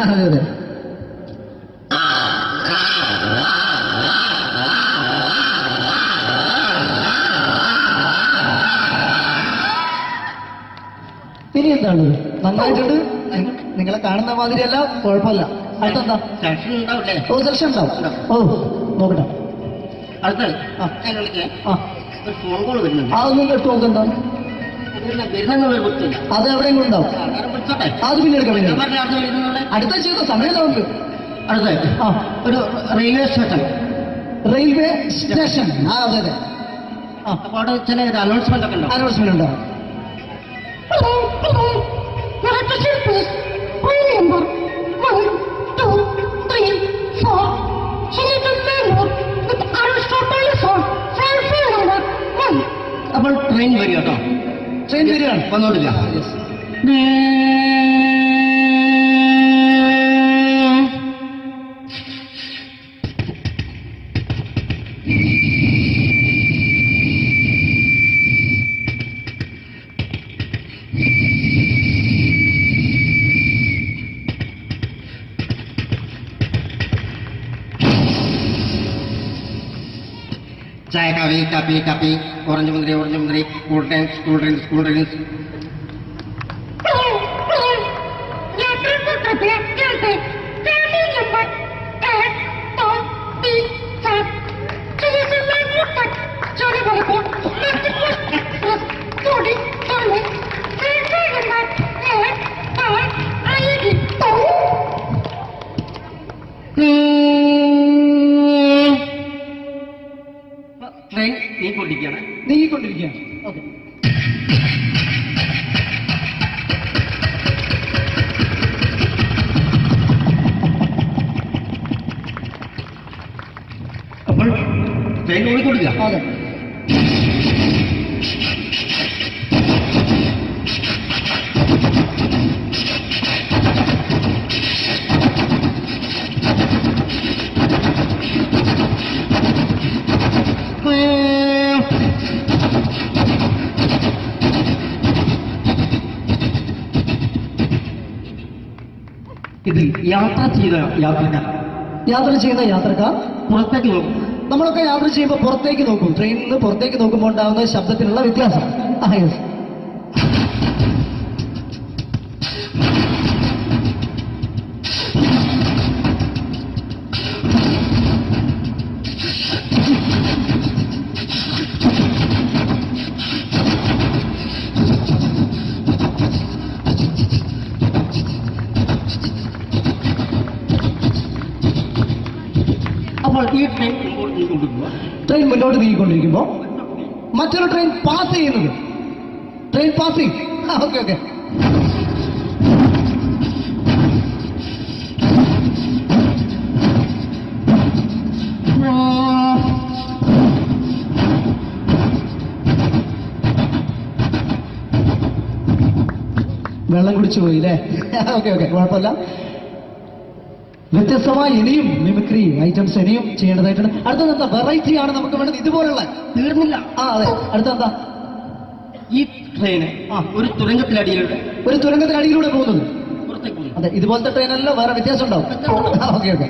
അതെ അതെ. ഇനി എന്താണ്? നന്നായിട്ടുണ്ട്. നിങ്ങളെ കാണുന്ന മാതിരിയല്ല, കുഴപ്പമില്ല. അടുത്തെന്താ? സെക്ഷൻ ഉണ്ടാവില്ലേ? ഓ സെക്ഷൻ ഉണ്ടാവും. ഓ നോക്കട്ടെ. അടുത്ത ആ ഒരു ഫോൺ കോൾ വരുന്നുണ്ട്. അതൊന്നും കേട്ട് നോക്കെന്താ? വരുന്ന കുത്തില്ല. അത് എവിടെയെങ്കിലും ഉണ്ടാവും. വിളിച്ചോട്ടെ. അത് പിന്നെ എടുക്കാം. പിന്നെ അടുത്ത വരുന്നുള്ള അടുത്ത ചെയ്ത സമയം നമുക്ക്. അടുത്ത ആ ഒരു റെയിൽവേ സ്റ്റേഷൻ. Railway station. ആ അതെ അതെ. ആ അപ്പൊ അവിടെ ചില അനൗൺസ്മെന്റ് ഒക്കെ ഉണ്ടാവും. അനൗൺസ്മെന്റ് ഉണ്ടാവും. അപ്പോൾ ട്രെയിൻ വരും കേട്ടോ. ട്രെയിൻ വരികയാണ്. വന്നോട്ടില്ല. ചായ, കാപ്പി, ഓറഞ്ച് മുന്തിരി, കൂൾ ഡ്രിങ്ക്സ്. ട്രെയിൻ നീക്കൊണ്ടിരിക്കുകയാണ്. നീങ്ങിക്കൊണ്ടിരിക്കുകയാണ്. ഓക്കെ. അപ്പോൾ ട്രെയിൻ ഓടിക്കൊടുക്കുക. അതെ. ഇതിൽ യാത്ര ചെയ്ത യാത്രക്കാർ പുറത്തേക്ക് നോക്കും. നമ്മളൊക്കെ യാത്ര ചെയ്യുമ്പോൾ പുറത്തേക്ക് നോക്കും. ട്രെയിനിൽ നിന്ന് പുറത്തേക്ക് നോക്കുമ്പോൾ ഉണ്ടാകുന്ന ശബ്ദത്തിനുള്ള വ്യത്യാസം. അപ്പോൾ ഈ ട്രെയിൻ മുന്നോട്ട് നീങ്ങിക്കൊണ്ടിരിക്കുമ്പോൾ മറ്റൊരു ട്രെയിൻ പാസ് ചെയ്യുന്നത്. Train passing. Okay okay. വെള്ളം കുടിച്ചു പോയില്ലേ? ഓക്കെ ഓക്കെ, കുഴപ്പമില്ല. വ്യത്യസ്തമായി ഇനിയും മിമിക്രി ഐറ്റംസ് ഇനിയും ചെയ്യേണ്ടതായിട്ടുണ്ട്. അടുത്തത് എന്താ വെറൈറ്റി ആണ് നമുക്ക് വേണ്ടത്? ഇതുപോലുള്ള തീർന്നില്ല. അതെ. അടുത്തെന്താ? ഈ ട്രെയിന് ഒരു തുരങ്കത്തിനടിയിലൂടെ പോകുന്നത്. പുറത്തേക്ക് പോകുന്നു. അതെ, ഇതുപോലത്തെ ട്രെയിനല്ലോ, വേറെ വ്യത്യാസം ഉണ്ടാവും. Okay okay.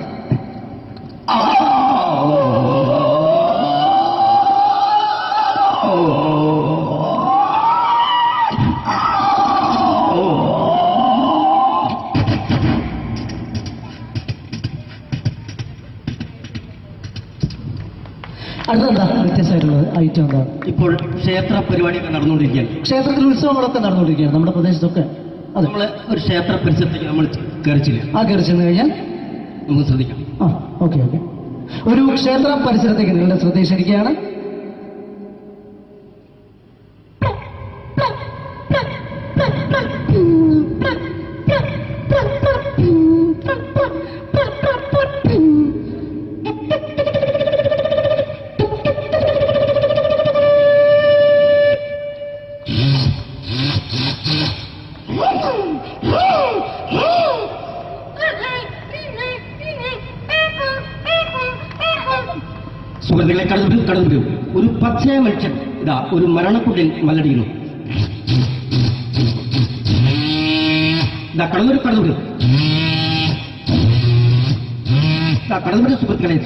അടുത്തെന്താ വ്യത്യാസമായിട്ടുള്ളത് ഐറ്റം എന്താ? ഇപ്പോൾ ക്ഷേത്ര പരിപാടിയൊക്കെ നടന്നുകൊണ്ടിരിക്കുകയാണ്. ക്ഷേത്രത്തിൽ ഉത്സവങ്ങളൊക്കെ നടന്നുകൊണ്ടിരിക്കുകയാണ് നമ്മുടെ പ്രദേശത്തൊക്കെ. അതെ, നമ്മള് ഒരു ക്ഷേത്ര പരിസരത്തേക്ക് നമ്മൾ കയറിച്ചില്ല. ആ കയറി ചെന്ന് കഴിഞ്ഞാൽ നമുക്ക് ശ്രദ്ധിക്കാം. Okay okay. ഒരു ക്ഷേത്ര പരിസരത്തേക്ക് നിങ്ങളുടെ ശ്രദ്ധ ക്ഷണിക്കുകയാണ്. സുഹൃത്തുക്കളെ, കടന്നു ഒരു പച്ചയ മനുഷ്യൻ ഇതാ ഒരു മരണക്കുട്ടിൽ മല്ലടിക്കുന്നു. ഇതാ കടന്നു സുഹൃത്തുക്കളെ.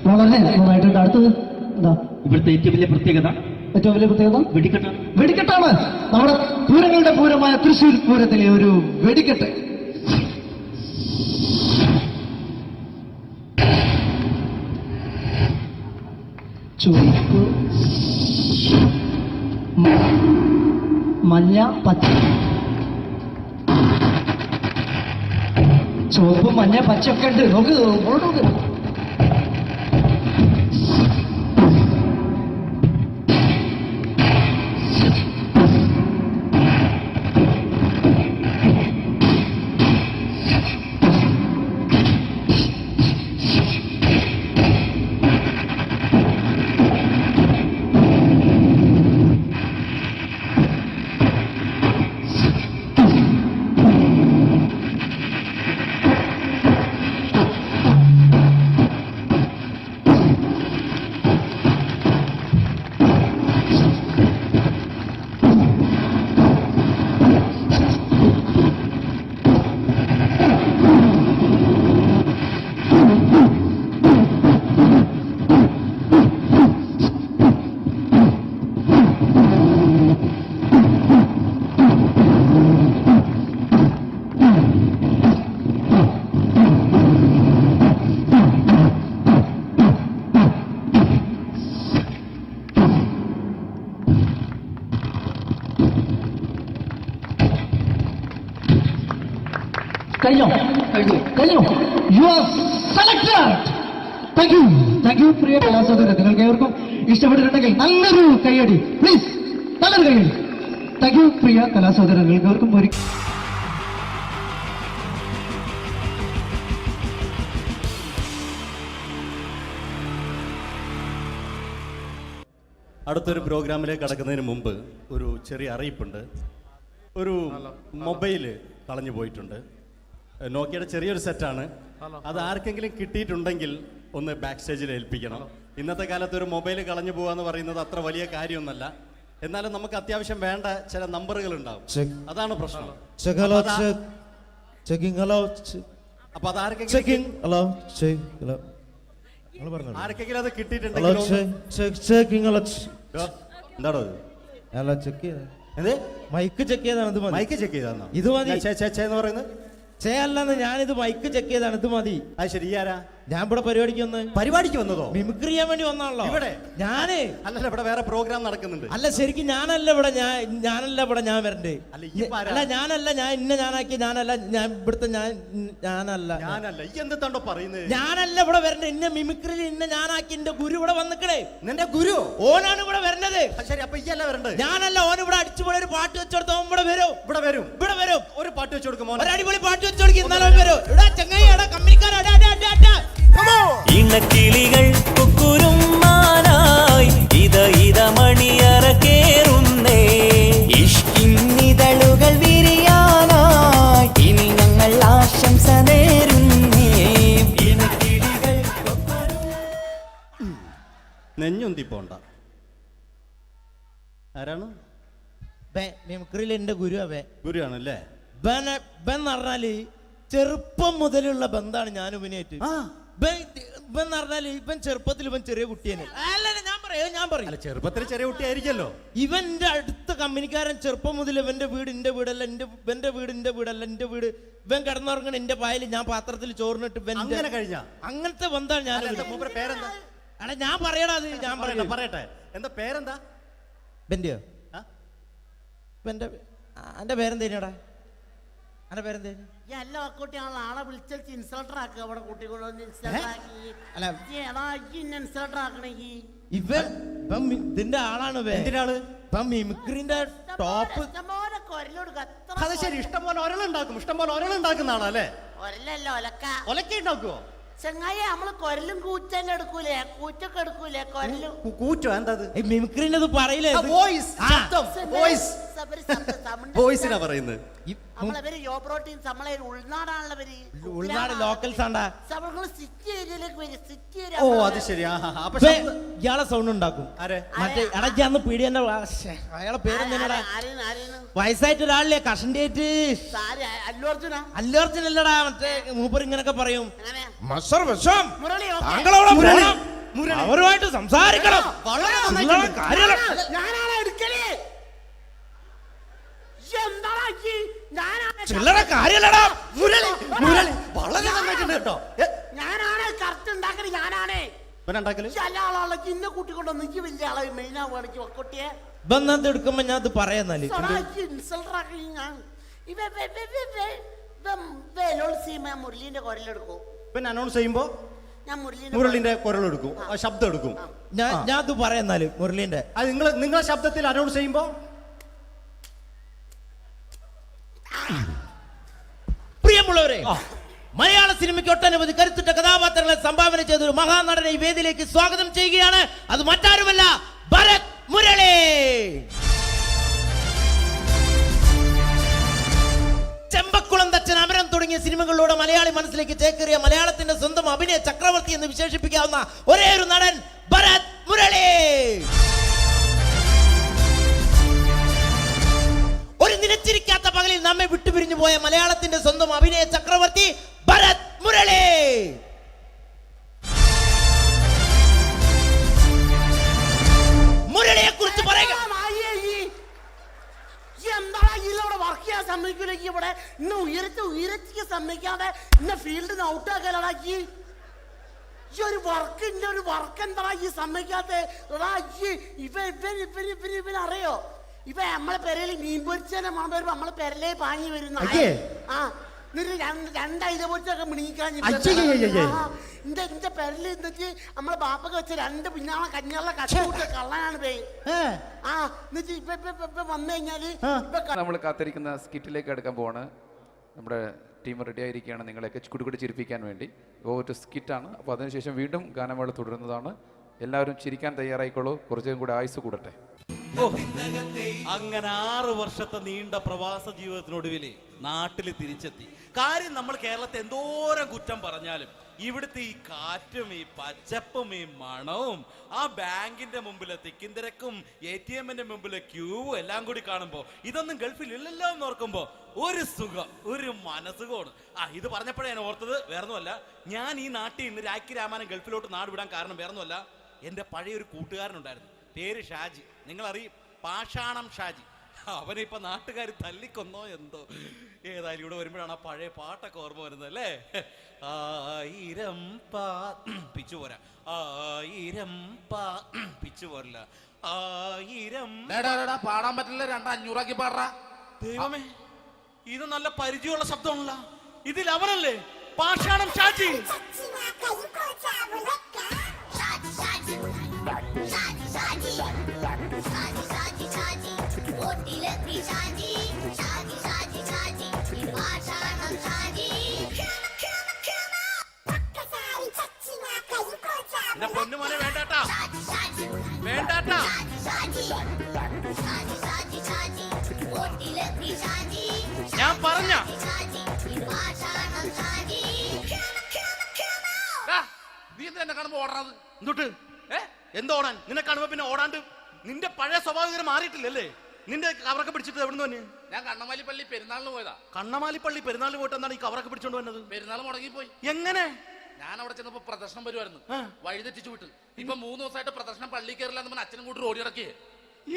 വളരെ നന്നായിട്ടുണ്ട്. അടുത്തത് എന്താ? ഇവിടുത്തെ ഏറ്റവും വലിയ പ്രത്യേകത വെടിക്കെട്ടാണ്. നമ്മുടെ പൂരങ്ങളുടെ പൂരമായ തൃശ്ശൂർ പൂരത്തിലെ ഒരു വെടിക്കെട്ട്. ചുവപ്പ്, മഞ്ഞ, പച്ച. ചുവപ്പ്, മഞ്ഞ, പച്ചയൊക്കെ ഉണ്ട്. നോക്ക്. കഴിഞ്ഞോ കഴിഞ്ഞു you are selected. Thank you പ്രിയ കലാസഹോദരൻ. നിങ്ങൾക്ക് ഏവർക്കും ഇഷ്ടപ്പെട്ടിട്ടുണ്ടെങ്കിൽ നല്ലൊരു കൈയടി പ്ലീസ്, നല്ലൊരു കൈയടി. താങ്ക് യു പ്രിയ കലാസഹോദരൻ. നിങ്ങൾക്ക് ഏവർക്കും ഒരു അടുത്തൊരു പ്രോഗ്രാമിലേക്ക് കടക്കുന്നതിന് മുമ്പ് ഒരു ചെറിയ അറിയിപ്പുണ്ട്. ഒരു മൊബൈല് കളഞ്ഞു പോയിട്ടുണ്ട്. നോക്കിയുടെ ചെറിയൊരു സെറ്റാണ്. അത് ആർക്കെങ്കിലും കിട്ടിയിട്ടുണ്ടെങ്കിൽ ഒന്ന് ബാക്ക് സ്റ്റേജിൽ ഏൽപ്പിക്കണം. ഇന്നത്തെ കാലത്ത് ഒരു മൊബൈൽ കളഞ്ഞു പോകാന്ന് പറയുന്നത് അത്ര വലിയ കാര്യമൊന്നുമല്ല. എന്നാലും നമുക്ക് അത്യാവശ്യം വേണ്ട ചില നമ്പറുകൾ ഉണ്ടാവും. അതാണ് പ്രശ്നം. അപ്പൊ അത് ആർക്കെങ്കിലും അത് കിട്ടിയിട്ടുണ്ടെങ്കിൽ എന്താണോ മൈക്ക് ചെക്ക് ചെയ്താണ്. മൈക്ക് ചെക്ക് ചെയ്താന്നോ? ഇത് മതി. എന്ന് പറയുന്നത് ചെയ്യല്ലെന്ന് ഞാനിത് മൈക്ക് ചെക്ക് ചെയ്താണ്. ഇത് മതി. അത് ശരി. ആരാ? ഞാൻ ഇവിടെ പരിപാടിക്ക് വന്നതോ? മിമിക്രി ചെയ്യാൻ വേണ്ടി വന്നാണല്ലോ ഇവിടെ. ഞാന് അല്ലല്ല, ഇവിടെ വേറെ പ്രോഗ്രാം നടക്കുന്നുണ്ട്. അല്ല ശരിക്കും ഞാനല്ല ഇവിടെ ഞാൻ വരണ്ടേ. അല്ല ഞാൻ ഞാനാക്കി ഞാനല്ല. ഞാൻ ഇവിടുത്തെ ഞാനല്ല എന്തെത്താണ്ടോ പറയുന്നത്? ഞാനല്ല ഇവിടെ വരണ്ടേ. ഇന്ന മിമിക്രിയിൽ ഞാനാക്കി എന്റെ ഗുരു ഇവിടെ വന്നിക്കണേ. നിന്റെ ഗുരു ഓനാണ് ഇവിടെ വരണത്. ശരി, അപ്പൊ ഇയല്ല വരണ്ടേ? ഞാനല്ല. ഓൻ ഇവിടെ അടിച്ചുപോലെ ഒരു പാട്ട് വെച്ചെടുത്തോ ഇവിടെ വരും. ഒരു പാട്ട് വെച്ചു കൊടുക്കും. ഒരു അടിപൊളി പാട്ട് വെച്ചു കൊടുക്കും. ഇന്നാലും വരും. ഇവിടെ ചങ്ങായി കമ്പനിക്കാരാ. ഇണക്കിളികൾ കുക്കുരുമാനായി ഇതമണിയറ കേറുന്നേ. ഇഷ്കിന്നിതളുകൾ വിരിയാനായി ഇനി ഞങ്ങൾ ആശംസ നേരുന്നേ. ഇണക്കിളികൾ നെഞ്ഞൊന്തി പോണ്ട. ആരാണ്? മിമിക്രിയിൽ എന്റെ ഗുരു അവൻ. ഗുരുവാണല്ലേ? ബൻ പറഞ്ഞാല് ചെറുപ്പം മുതലുള്ള ബന്ധാണ് ഞാൻ ഇവനായിട്ട്. ഇവൻ പറഞ്ഞാല് ഇവൻ ചെറുപ്പത്തിൽ ഇവൻ ചെറിയ കുട്ടിയാണ്. ഞാൻ പറയും ചെറുപ്പത്തിൽ ചെറിയ കുട്ടിയായിരിക്കല്ലോ. ഇവന്റെ അടുത്ത കമ്പനിക്കാരൻ ചെറുപ്പം മുതൽ ഇവന്റെ വീട് എന്റെ വീടല്ല, ഇവന്റെ വീട് എന്റെ വീടല്ല. എന്റെ വീട് ഇവൻ കിടന്നുറങ്ങണ എന്റെ പായൽ ഞാൻ പാത്രത്തിൽ ചോറിനിട്ട് അങ്ങനത്തെ ബന്ധാണ് ഞാൻ. പേരെന്താ? അല്ല ഞാൻ പറയടാ. അത് ഞാൻ പറയട്ടെ. എന്താ പേരെന്താ? ബെന്റെയോ? എന്റെ പേരെന്തേനാടാ? എന്റെ പേരെന്തേനു? എല്ലാ കുട്ടികളെ ആളെ വിളിച്ചാൽ ഇൻസൾട്ടർ ആക്കുക. അവിടെ കുട്ടികളൊന്ന് ഇൻസൾട്ടർ ആക്കണെങ്കി ഇവൻ ഇതിന്റെ ആളാണ്. മിമിക്രിന്റെ ടോപ്പ്. അത് ശരി. ഇഷ്ടംപോലെ ഒരളുണ്ടാക്കുന്ന ആളല്ലേ? ഒരലല്ലോ ഒലക്ക ഉണ്ടാക്കുവോ? ചെങ്ങായി നമ്മള് കൊരലും കൂറ്റന്നെ എടുക്കൂലേ? കൂറ്റൊക്കെ എടുക്കൂലേ? കൊരലും കൂറ്റോ? എന്താ മിമിക്രിന്റെ പറയില്ലേ? വോയിസിനാ പറയുന്നത്. നമ്മളവര് യോപ്രോട്ടീൻ നമ്മളെ ഉൾനാടാണല്ലോ. ഉൾനാട് ലോക്കൽസ് ആണ്ടാ. സിറ്റി ഏരിയയിലേക്ക് വരും. സിറ്റി ഓ അത് ശരി. ഇയാളെ സൗണ്ട് ഉണ്ടാക്കും. മറ്റേ ഇടയ്ക്കാന്ന് പീഡിയന്റെ അയാളെ പേരെന്താ? വയസ്സായിട്ട് ഒരാളില്ലേ കഷന്റെ ആയിട്ട്? അല്ലു അർജുൻ അല്ലടാ. മറ്റേ മൂപ്പർ ഇങ്ങനൊക്കെ പറയും. അവരുമായിട്ട് സംസാരിക്കണം. ചില്ലറ കാര്യല്ലടാ. വളരെ നന്നായിട്ടുണ്ട് കേട്ടോ. ഞാനാണ് കറക്റ്റ് ഉണ്ടാക്കല്. ഞാനാണ് എടുക്കുമ്പോ ഞാൻ അത് പറയാന്നാല് മുരളീന്റെ കുരലെടുക്കും. പിന്നെ അനൗൺസ് ചെയ്യുമ്പോ മുരളിന്റെ കുരലെടുക്കും, ശബ്ദം എടുക്കും. ഞാൻ അത് പറയാന്നാല് മുരളീന്റെ അത് നിങ്ങളെ ശബ്ദത്തിൽ അനൗൺസ് ചെയ്യുമ്പോ പ്രിയമുള്ളവരെ, മലയാള സിനിമയ്ക്ക് ഒട്ടനവധി കരുത്തുറ്റ കഥാപാത്രങ്ങളെ സംഭാവന ചെയ്ത ഒരു മഹാനടനെ ഈ വേദിയിലേക്ക് സ്വാഗതം ചെയ്യുകയാണ്. അത് മറ്റാരുമല്ല, ഭരത് മുരളി. ചെമ്പക്കുളം തച്ചൻ, അമരം തുടങ്ങിയ സിനിമകളിലൂടെ മലയാളി മനസ്സിലേക്ക് ചേക്കേറിയ മലയാളത്തിന്റെ സ്വന്തം അഭിനയ ചക്രവർത്തി എന്ന് വിശേഷിപ്പിക്കാവുന്ന ഒരേ ഒരു നടൻ ഭരത് മുരളി. ഒരു നിലച്ചിരിക്കാത്ത പകലിൽ നമ്മെ വിട്ടുപിരിഞ്ഞു പോയ മലയാളത്തിന്റെ സ്വന്തം അഭിനയ ചക്രവർത്തി ഭരത് മുരളി. മുരളിയെ കുറിച്ച് പറയുക. വർക്ക് ചെയ്യാൻ സമ്മതിക്കൂലേക്ക് ഇവിടെ ഇന്ന് ഉയരത്തിക്ക് സമ്മതിക്കാതെ ഇന്ന ഫീൽഡിന് ഔട്ടാക്കാനാക്കി ഈ ഒരു വർക്ക് എന്താ ഈ സമ്മതിക്കാത്ത? ഇവനറിയോ? ഇവ നമ്മളെ പെരയിൽ മീൻ പൊരിച്ചതിനെ മണം വരുമ്പോ നമ്മളെ പെരലേ പാഞ്ഞു വരുന്ന. ആ രണ്ടായിരം പോറ്റൊക്കെ മിണിക്കാൻ അയ്യയ്യയ്യയ്യേ. എന്റെ പെരല് എന്നിട്ട് നമ്മളെ ബാപ്പൊക്കെ വെച്ച രണ്ട് പിന്നാളെ കഞ്ഞാളെ കഷ്ടൂട്ട കള്ളനാണ് പേ ആ എന്നിട്ട് ഇപ്പൊ വന്നു കഴിഞ്ഞാല് നമ്മൾ കാത്തിരിക്കുന്ന സ്കിറ്റിലേക്ക് എടുക്കാൻ പോവാണ്. നമ്മുടെ ടീം റെഡി ആയിരിക്കുകയാണ് നിങ്ങളെയൊക്കെ കുടുകുടി ചിരിപ്പിക്കാൻ വേണ്ടി. ഒരു സ്കിറ്റാണ്. അപ്പോൾ അതിനുശേഷം വീണ്ടും ഗാനമേള തുടരുന്നതാണ്. എല്ലാവരും ചിരിക്കാൻ തയ്യാറായിക്കോളൂ. കുറച്ചും കൂടി ആയുസ് കൂടട്ടെ. അങ്ങനെ 6 വർഷത്തെ നീണ്ട പ്രവാസ ജീവിതത്തിനൊടുവിൽ നാട്ടിൽ തിരിച്ചെത്തി. കാര്യം നമ്മൾ കേരളത്തെ എന്തോരം കുറ്റം പറഞ്ഞാലും ഇവിടുത്തെ ഈ കാറ്റും ഈ പച്ചപ്പും ഈ മണവും ആ ബാങ്കിന്റെ മുമ്പിലെ തിക്കും തിരക്കും ATM-ന്റെ മുമ്പിലെ ക്യൂവും എല്ലാം കൂടി കാണുമ്പോൾ ഇതൊന്നും ഗൾഫിൽ ഇല്ലല്ലോ എന്ന് ഓർക്കുമ്പോൾ ഒരു സുഖം, ഒരു മനസുഖമാണ്. ഇത് പറഞ്ഞപ്പോഴേ ഞാൻ ഓർത്തത് വേറൊന്നുമല്ല, ഞാൻ ഈ നാട്ടിൽ നിന്ന് രാഖി രാമാനം ഗൾഫിലോട്ട് നാട് വിടാൻ കാരണം വേറൊന്നുമല്ല, എൻ്റെ പഴയൊരു കൂട്ടുകാരനുണ്ടായിരുന്നു, പേര് ഷാജി. നിങ്ങളറിയും, പാഷാണം ഷാജി. അവനിപ്പോ നാട്ടുകാർ തല്ലിക്കൊന്നോ എന്തോ. ഏതായാലും ഇവിടെ വരുമ്പോഴാണ് ആ പഴയ പാട്ടൊക്കെ ഓർമ്മ വരുന്നത് അല്ലേ. 1000 പിച്ചു പോരാ, 1000 പിച്ചു പോരില്ല, 1000 പാടാൻ പറ്റില്ല, 200 പാടാ. ദൈവമേ, ഇത് നല്ല പരിചയമുള്ള ശബ്ദമാണല്ലോ. ഇതിൽ അവനല്ലേ പാഷാണം ഷാജി? പൊന്നുമോനെ വേണ്ടാട്ടാ, വേണ്ടാട്ടാ. ഞാൻ പറഞ്ഞ നീ എന്താ എന്നെ കാണുമ്പോ ഓടാത്? എന്തൊട്ട് എന്തോടാൻ? നിന്നെ കാണുമ്പോ പിന്നെ ഓടാണ്ട് നിന്റെ പഴയ സ്വഭാവം മാറിയിട്ടില്ലല്ലേ? നിന്റെ കവറൊക്കെ പിടിച്ചിട്ട് എവിടെ നിന്ന്? ഞാൻ കണ്ണമാലി പള്ളി പെരുന്നാളിന് പോയതാ. കണ്ണമാലി പള്ളി പെരുന്നാളിന് പോയിട്ട് എന്താണ് ഈ കവറൊക്കെ പിടിച്ചോണ്ട് വന്നത്? പെരുന്നാൾ മുടങ്ങിപ്പോയി. എങ്ങനെ? ഞാൻ അവിടെ ചെന്നപ്പോ പ്രദർശനം വരുമായിരുന്നു, വഴിതെറ്റിച്ചു വിട്ട്. ഇപ്പൊ 3 ദിവസമായിട്ട് പ്രദർശനം പള്ളി കയറില്ല എന്ന് അച്ഛനും കൂട്ടി ഓടി ഇറക്കിയേ.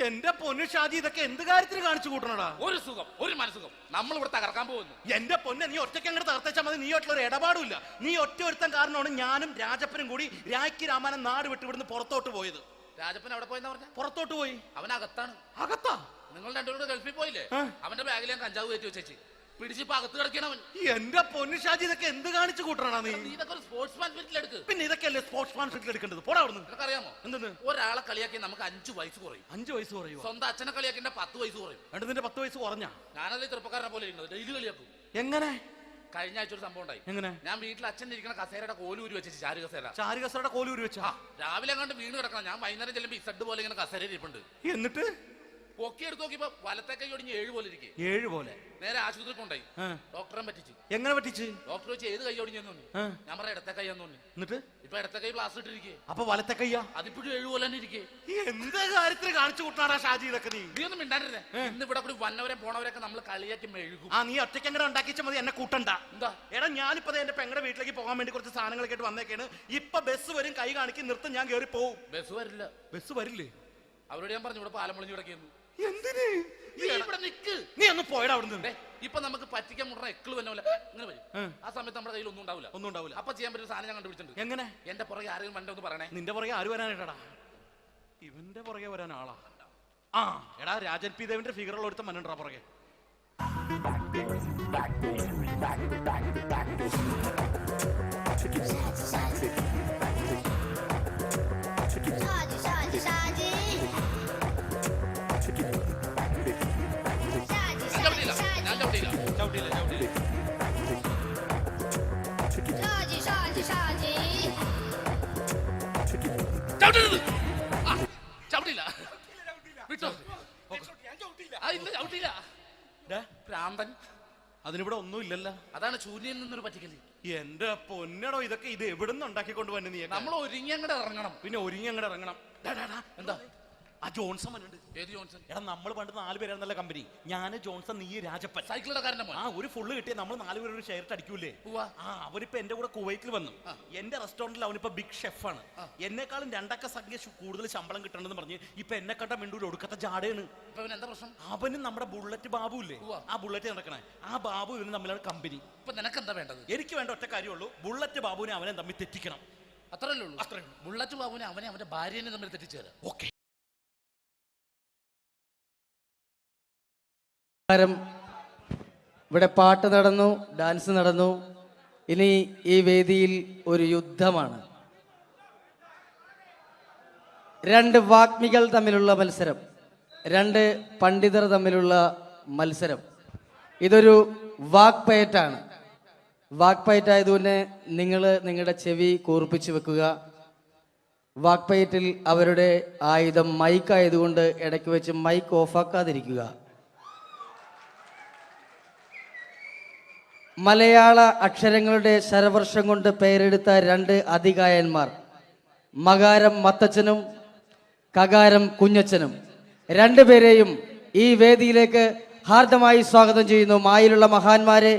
എന്റെ പൊന്നു ഷാജി, ഇതൊക്കെ എന്ത് കാര്യത്തിന് കാണിച്ചു കൂട്ടണടാ? ഒരു സുഖം, ഒരു മനസുഖം. നമ്മൾ ഇവിടെ തകർക്കാൻ പോകുന്നു. എന്റെ പൊന്നെ, നീ ഒറ്റയ്ക്ക് അങ്ങോട്ട് തകർത്തേച്ചാൽ മതി. നീ ഒറ്റ ഒരു ഇടപാടില്ല. നീ ഒറ്റ ഒരുത്തൻ കാരണമാണ് ഞാനും രാജപ്പനും കൂടി രാഖി രാമാനം നാട് വിട്ട് ഇവിടുന്ന് പുറത്തോട്ട് പോയത്. രാജപ്പൻ എവിടെ പോയെന്നാ പറഞ്ഞ? പുറത്തോട്ട് പോയി. അവനകത്താണ്. അകത്താ? നിങ്ങൾ രണ്ടുപേരും ഗൾഫിൽ പോയില്ലേ? അവന്റെ ബാഗിൽ ഞാൻ കഞ്ചാവ് കയറ്റി വെച്ചേച്ച് പിടിച്ചിപ്പോ അകത്ത് കിടക്കണവൻ. എന്റെ പൊന്നു ഷാജി, ഇതൊക്കെ എന്ത് കാണിച്ചു കൂട്ടണ നീ? ഇതൊക്കെ ഒരു സ്പോർട്സ്മാൻ സ്പിരിറ്റിൽ എടുക്ക്. പിന്നെ ഇതൊക്കെയല്ലേ സ്പോർട്സ്മാൻ സ്പിരിറ്റിൽ എടുക്കേണ്ടത്? പോടാ അവിടുന്ന്. നിനക്കറിയാമോ എന്തെന്ന്? ഒരാളെ കളിയാക്കി നമുക്ക് 5 വയസ്സ് കുറയും. 5 വയസ്സ് കുറയും? സ്വന്തം അച്ഛനെ കളിയാക്കി 10 വയസ്സ് കുറയും. എന്നിട്ട് നിന്റെ 10 വയസ്സ് കുറഞ്ഞ? ഞാനത് ചെറുപ്പക്കാരനെ പോലെ ഡെയിലി കളിയാക്കും. എങ്ങനെ? കഴിഞ്ഞ ആഴ്ച ഒരു സംഭവം ഉണ്ടായി. എങ്ങനെ? ഞാൻ വീട്ടിൽ അച്ഛൻ ഇരിക്കുന്ന കസേരയുടെ കോലൂരി വെച്ചു. ചാരു കസേരയുടെ കോലൂരി വെച്ചാ? രാവിലെ കണ്ട് വീണ് കിടക്കണം. ഞാൻ വൈകുന്നേരം ചെല്ലുമ്പോ ഇസഡ് പോലെ ഇങ്ങനെ കസേര ഇരിപ്പുണ്ട്. എന്നിട്ട് പൊക്കി എടുത്ത് നോക്കിയപ്പോ വലത്തെ കൈ ഒടിഞ്ഞ് 7 പോലെ ഇരിക്കും. 7 പോലെ? നേരെ ആശുപത്രി കൊണ്ടായി. ഡോക്ടറെ പറ്റിച്ചു. എങ്ങനെ പറ്റിച്ച്? ഡോക്ടർ വെച്ച് ഏത് കൈ ഒടിഞ്ഞെന്ന് തോന്നി. ഞാൻ പറയാം ഇടത്തെ കൈ എന്ന് തോന്നി. എന്നിട്ട് ഇപ്പൊ ഇടത്തെ കൈ പ്ലാസ്റ്റർ ഇട്ടിരിക്കേ. അപ്പൊ വലത്തെ കയ്യാ? അതിപ്പോഴും 7 പോലെ തന്നെ ഇരിക്കേ. എന്ത് കാര്യത്തിന് കാണിച്ചു കൂട്ടാടാ ഷാജി ഇതൊക്കെ? നീ ഒന്നും മിണ്ടാണ്ടിരുന്നേ. ഇന്ന് ഇവിടെ കൂടി വന്നവരെ പോണവരൊക്കെ നമ്മൾ കളിയാക്കി മെഴുകും. നീ ഒറ്റയ്ക്ക് അങ്ങനെ ഉണ്ടാക്കിച്ച മതി, എന്നെ കൂട്ടണ്ട. എന്താ? എടാ, ഞാനിപ്പോ എന്റെ പെങ്ങളുടെ വീട്ടിലേക്ക് പോകാൻ വേണ്ടി കുറച്ച് സാധനങ്ങളൊക്കെ ആയിട്ട് വന്നേക്കാണ്. ഇപ്പൊ ബസ് വരും, കൈ കാണിക്കും, നിർത്തും, ഞാൻ കയറി പോവും. ബസ് വരില്ല. ബസ് വരില്ലേ? അവരോട് ഞാൻ പറഞ്ഞു ഇവിടെ പാലം പൊളിഞ്ഞു കിടക്കുന്നു. എന്തിന്? ഇവിടെ നിക്ക്. നീ ഒന്ന് പോയടാ അവിടുന്ന്. ഇപ്പൊ നമുക്ക് പറ്റിക്കാൻ മുടണ എക്കിള് തന്നെ പോലെ ഇങ്ങനെ വരും. ആ സമയത്ത് നമ്മുടെ കയ്യിൽ ഒന്നും ഉണ്ടാവില്ല. അപ്പൊ ചെയ്യാൻ പറ്റുന്ന സാധനം ഞാൻ കണ്ടുപിടിച്ചിട്ടുണ്ട്. എങ്ങനെ? എന്റെ പുറകെ ആരെങ്കിലും വണ്ടി ഒന്ന് പറയണേ. നിന്റെ പുറകെ ആര് വരാനായിട്ടാടാ? ഇവന്റെ പുറകെ വരാൻ ആളാ? എടാ, രാജൻ പി ദേവിന്റെ ഫിഗറുള്ള ഒരുത്തം മനുണ്ടാ പുറകെ. അതിനിവിടെ ഒന്നും ഇല്ലല്ലോ. അതാണ് ശൂന്യയിൽ നിന്നൊരു പറ്റിക്കല്. എന്റെ പൊന്നടോ, ഇതൊക്കെ ഇത് എവിടുന്ന് ഉണ്ടാക്കിക്കൊണ്ട് വന്നു? നീ നമ്മൾ ഒരുങ്ങി അങ്ങോട്ട് ഇറങ്ങണം. പിന്നെ ഒരുങ്ങി അങ്ങോട്ട് ഇറങ്ങണം. എന്താ? ആ ജോൺസൺ വന്നുണ്ട്. ഏത് ജോൺസൺ? എടാ, നമ്മൾ പണ്ട് 4 പേരായിരുന്നല്ല കമ്പനി. ഞാന്, ജോൺസൺ, നീ, രാജപ്പൻ. സൈക്കിളുടെ കാരന്റെ മോൻ. ഒരു ഫുള്ള് കിട്ടിയ നമ്മൾ 4 പേര് ഒരു ഷെയർ അടിക്കൂലേ? അവനിപ്പോ എന്റെ കൂടെ കുവൈറ്റിൽ വന്നു. എന്റെ റെസ്റ്റോറന്റിൽ അവനിപ്പോ ബിഗ് ഷെഫാണ്. എന്നെക്കാളും 2 അക്ക സംഖ്യ കൂടുതൽ ശമ്പളം കിട്ടണമെന്ന് പറഞ്ഞ് ഇപ്പൊ എന്നെ കണ്ട മിണ്ടൂര് ഒടുക്കത്തെ ജാടയാണ്. എന്താ പ്രശ്നം? അവനും നമ്മുടെ ബുള്ളറ്റ് ബാബു ഇല്ലേ, ആ ബുള്ളറ്റ് നടക്കണേ, ആ ബാബു ഇവനും തമ്മിലാണ് കമ്പനി. ഇപ്പൊ നിനക്ക് എന്താ വേണ്ടത്? എനിക്ക് വേണ്ട ഒറ്റ കാര്യമുള്ളൂ, ബുള്ളറ്റ് ബാബുവിനെ അവനെ തമ്മിൽ തെറ്റിക്കണം. അത്രയല്ലേ ഉള്ളൂ? ബുള്ളറ്റ് ബാബുവിനെ അവനെ അവന്റെ ഭാര്യനെ തമ്മിൽ തെറ്റിച്ചു തരാം. ഓക്കെ. ഇവിടെ പാട്ട് നടന്നു, ഡാൻസ് നടന്നു. ഇനി ഈ വേദിയിൽ ഒരു യുദ്ധമാണ്. രണ്ട് വാഗ്മികൾ തമ്മിലുള്ള മത്സരം, രണ്ട് പണ്ഡിതർ തമ്മിലുള്ള മത്സരം. ഇതൊരു വാക്പയറ്റാണ്. വാക്പയറ്റായതുകൊണ്ട് നിങ്ങൾ നിങ്ങളുടെ ചെവി കൂർപ്പിച്ച് വെക്കുക. വാക്പയറ്റിൽ അവരുടെ ആയുധം മൈക്കായതുകൊണ്ട് ഇടയ്ക്ക് വെച്ച് മൈക്ക് ഓഫാക്കാതിരിക്കുക. മലയാള അക്ഷരങ്ങളുടെ ശരവർഷം കൊണ്ട് പേരെടുത്ത രണ്ട് അതികായന്മാർ, മകാരം മത്തച്ഛനും കകാരം കുഞ്ഞച്ഛനും, രണ്ടുപേരെയും ഈ വേദിയിലേക്ക് ഹാർദമായി സ്വാഗതം ചെയ്യുന്നു. മായിലുള്ള മഹാന്മാരെ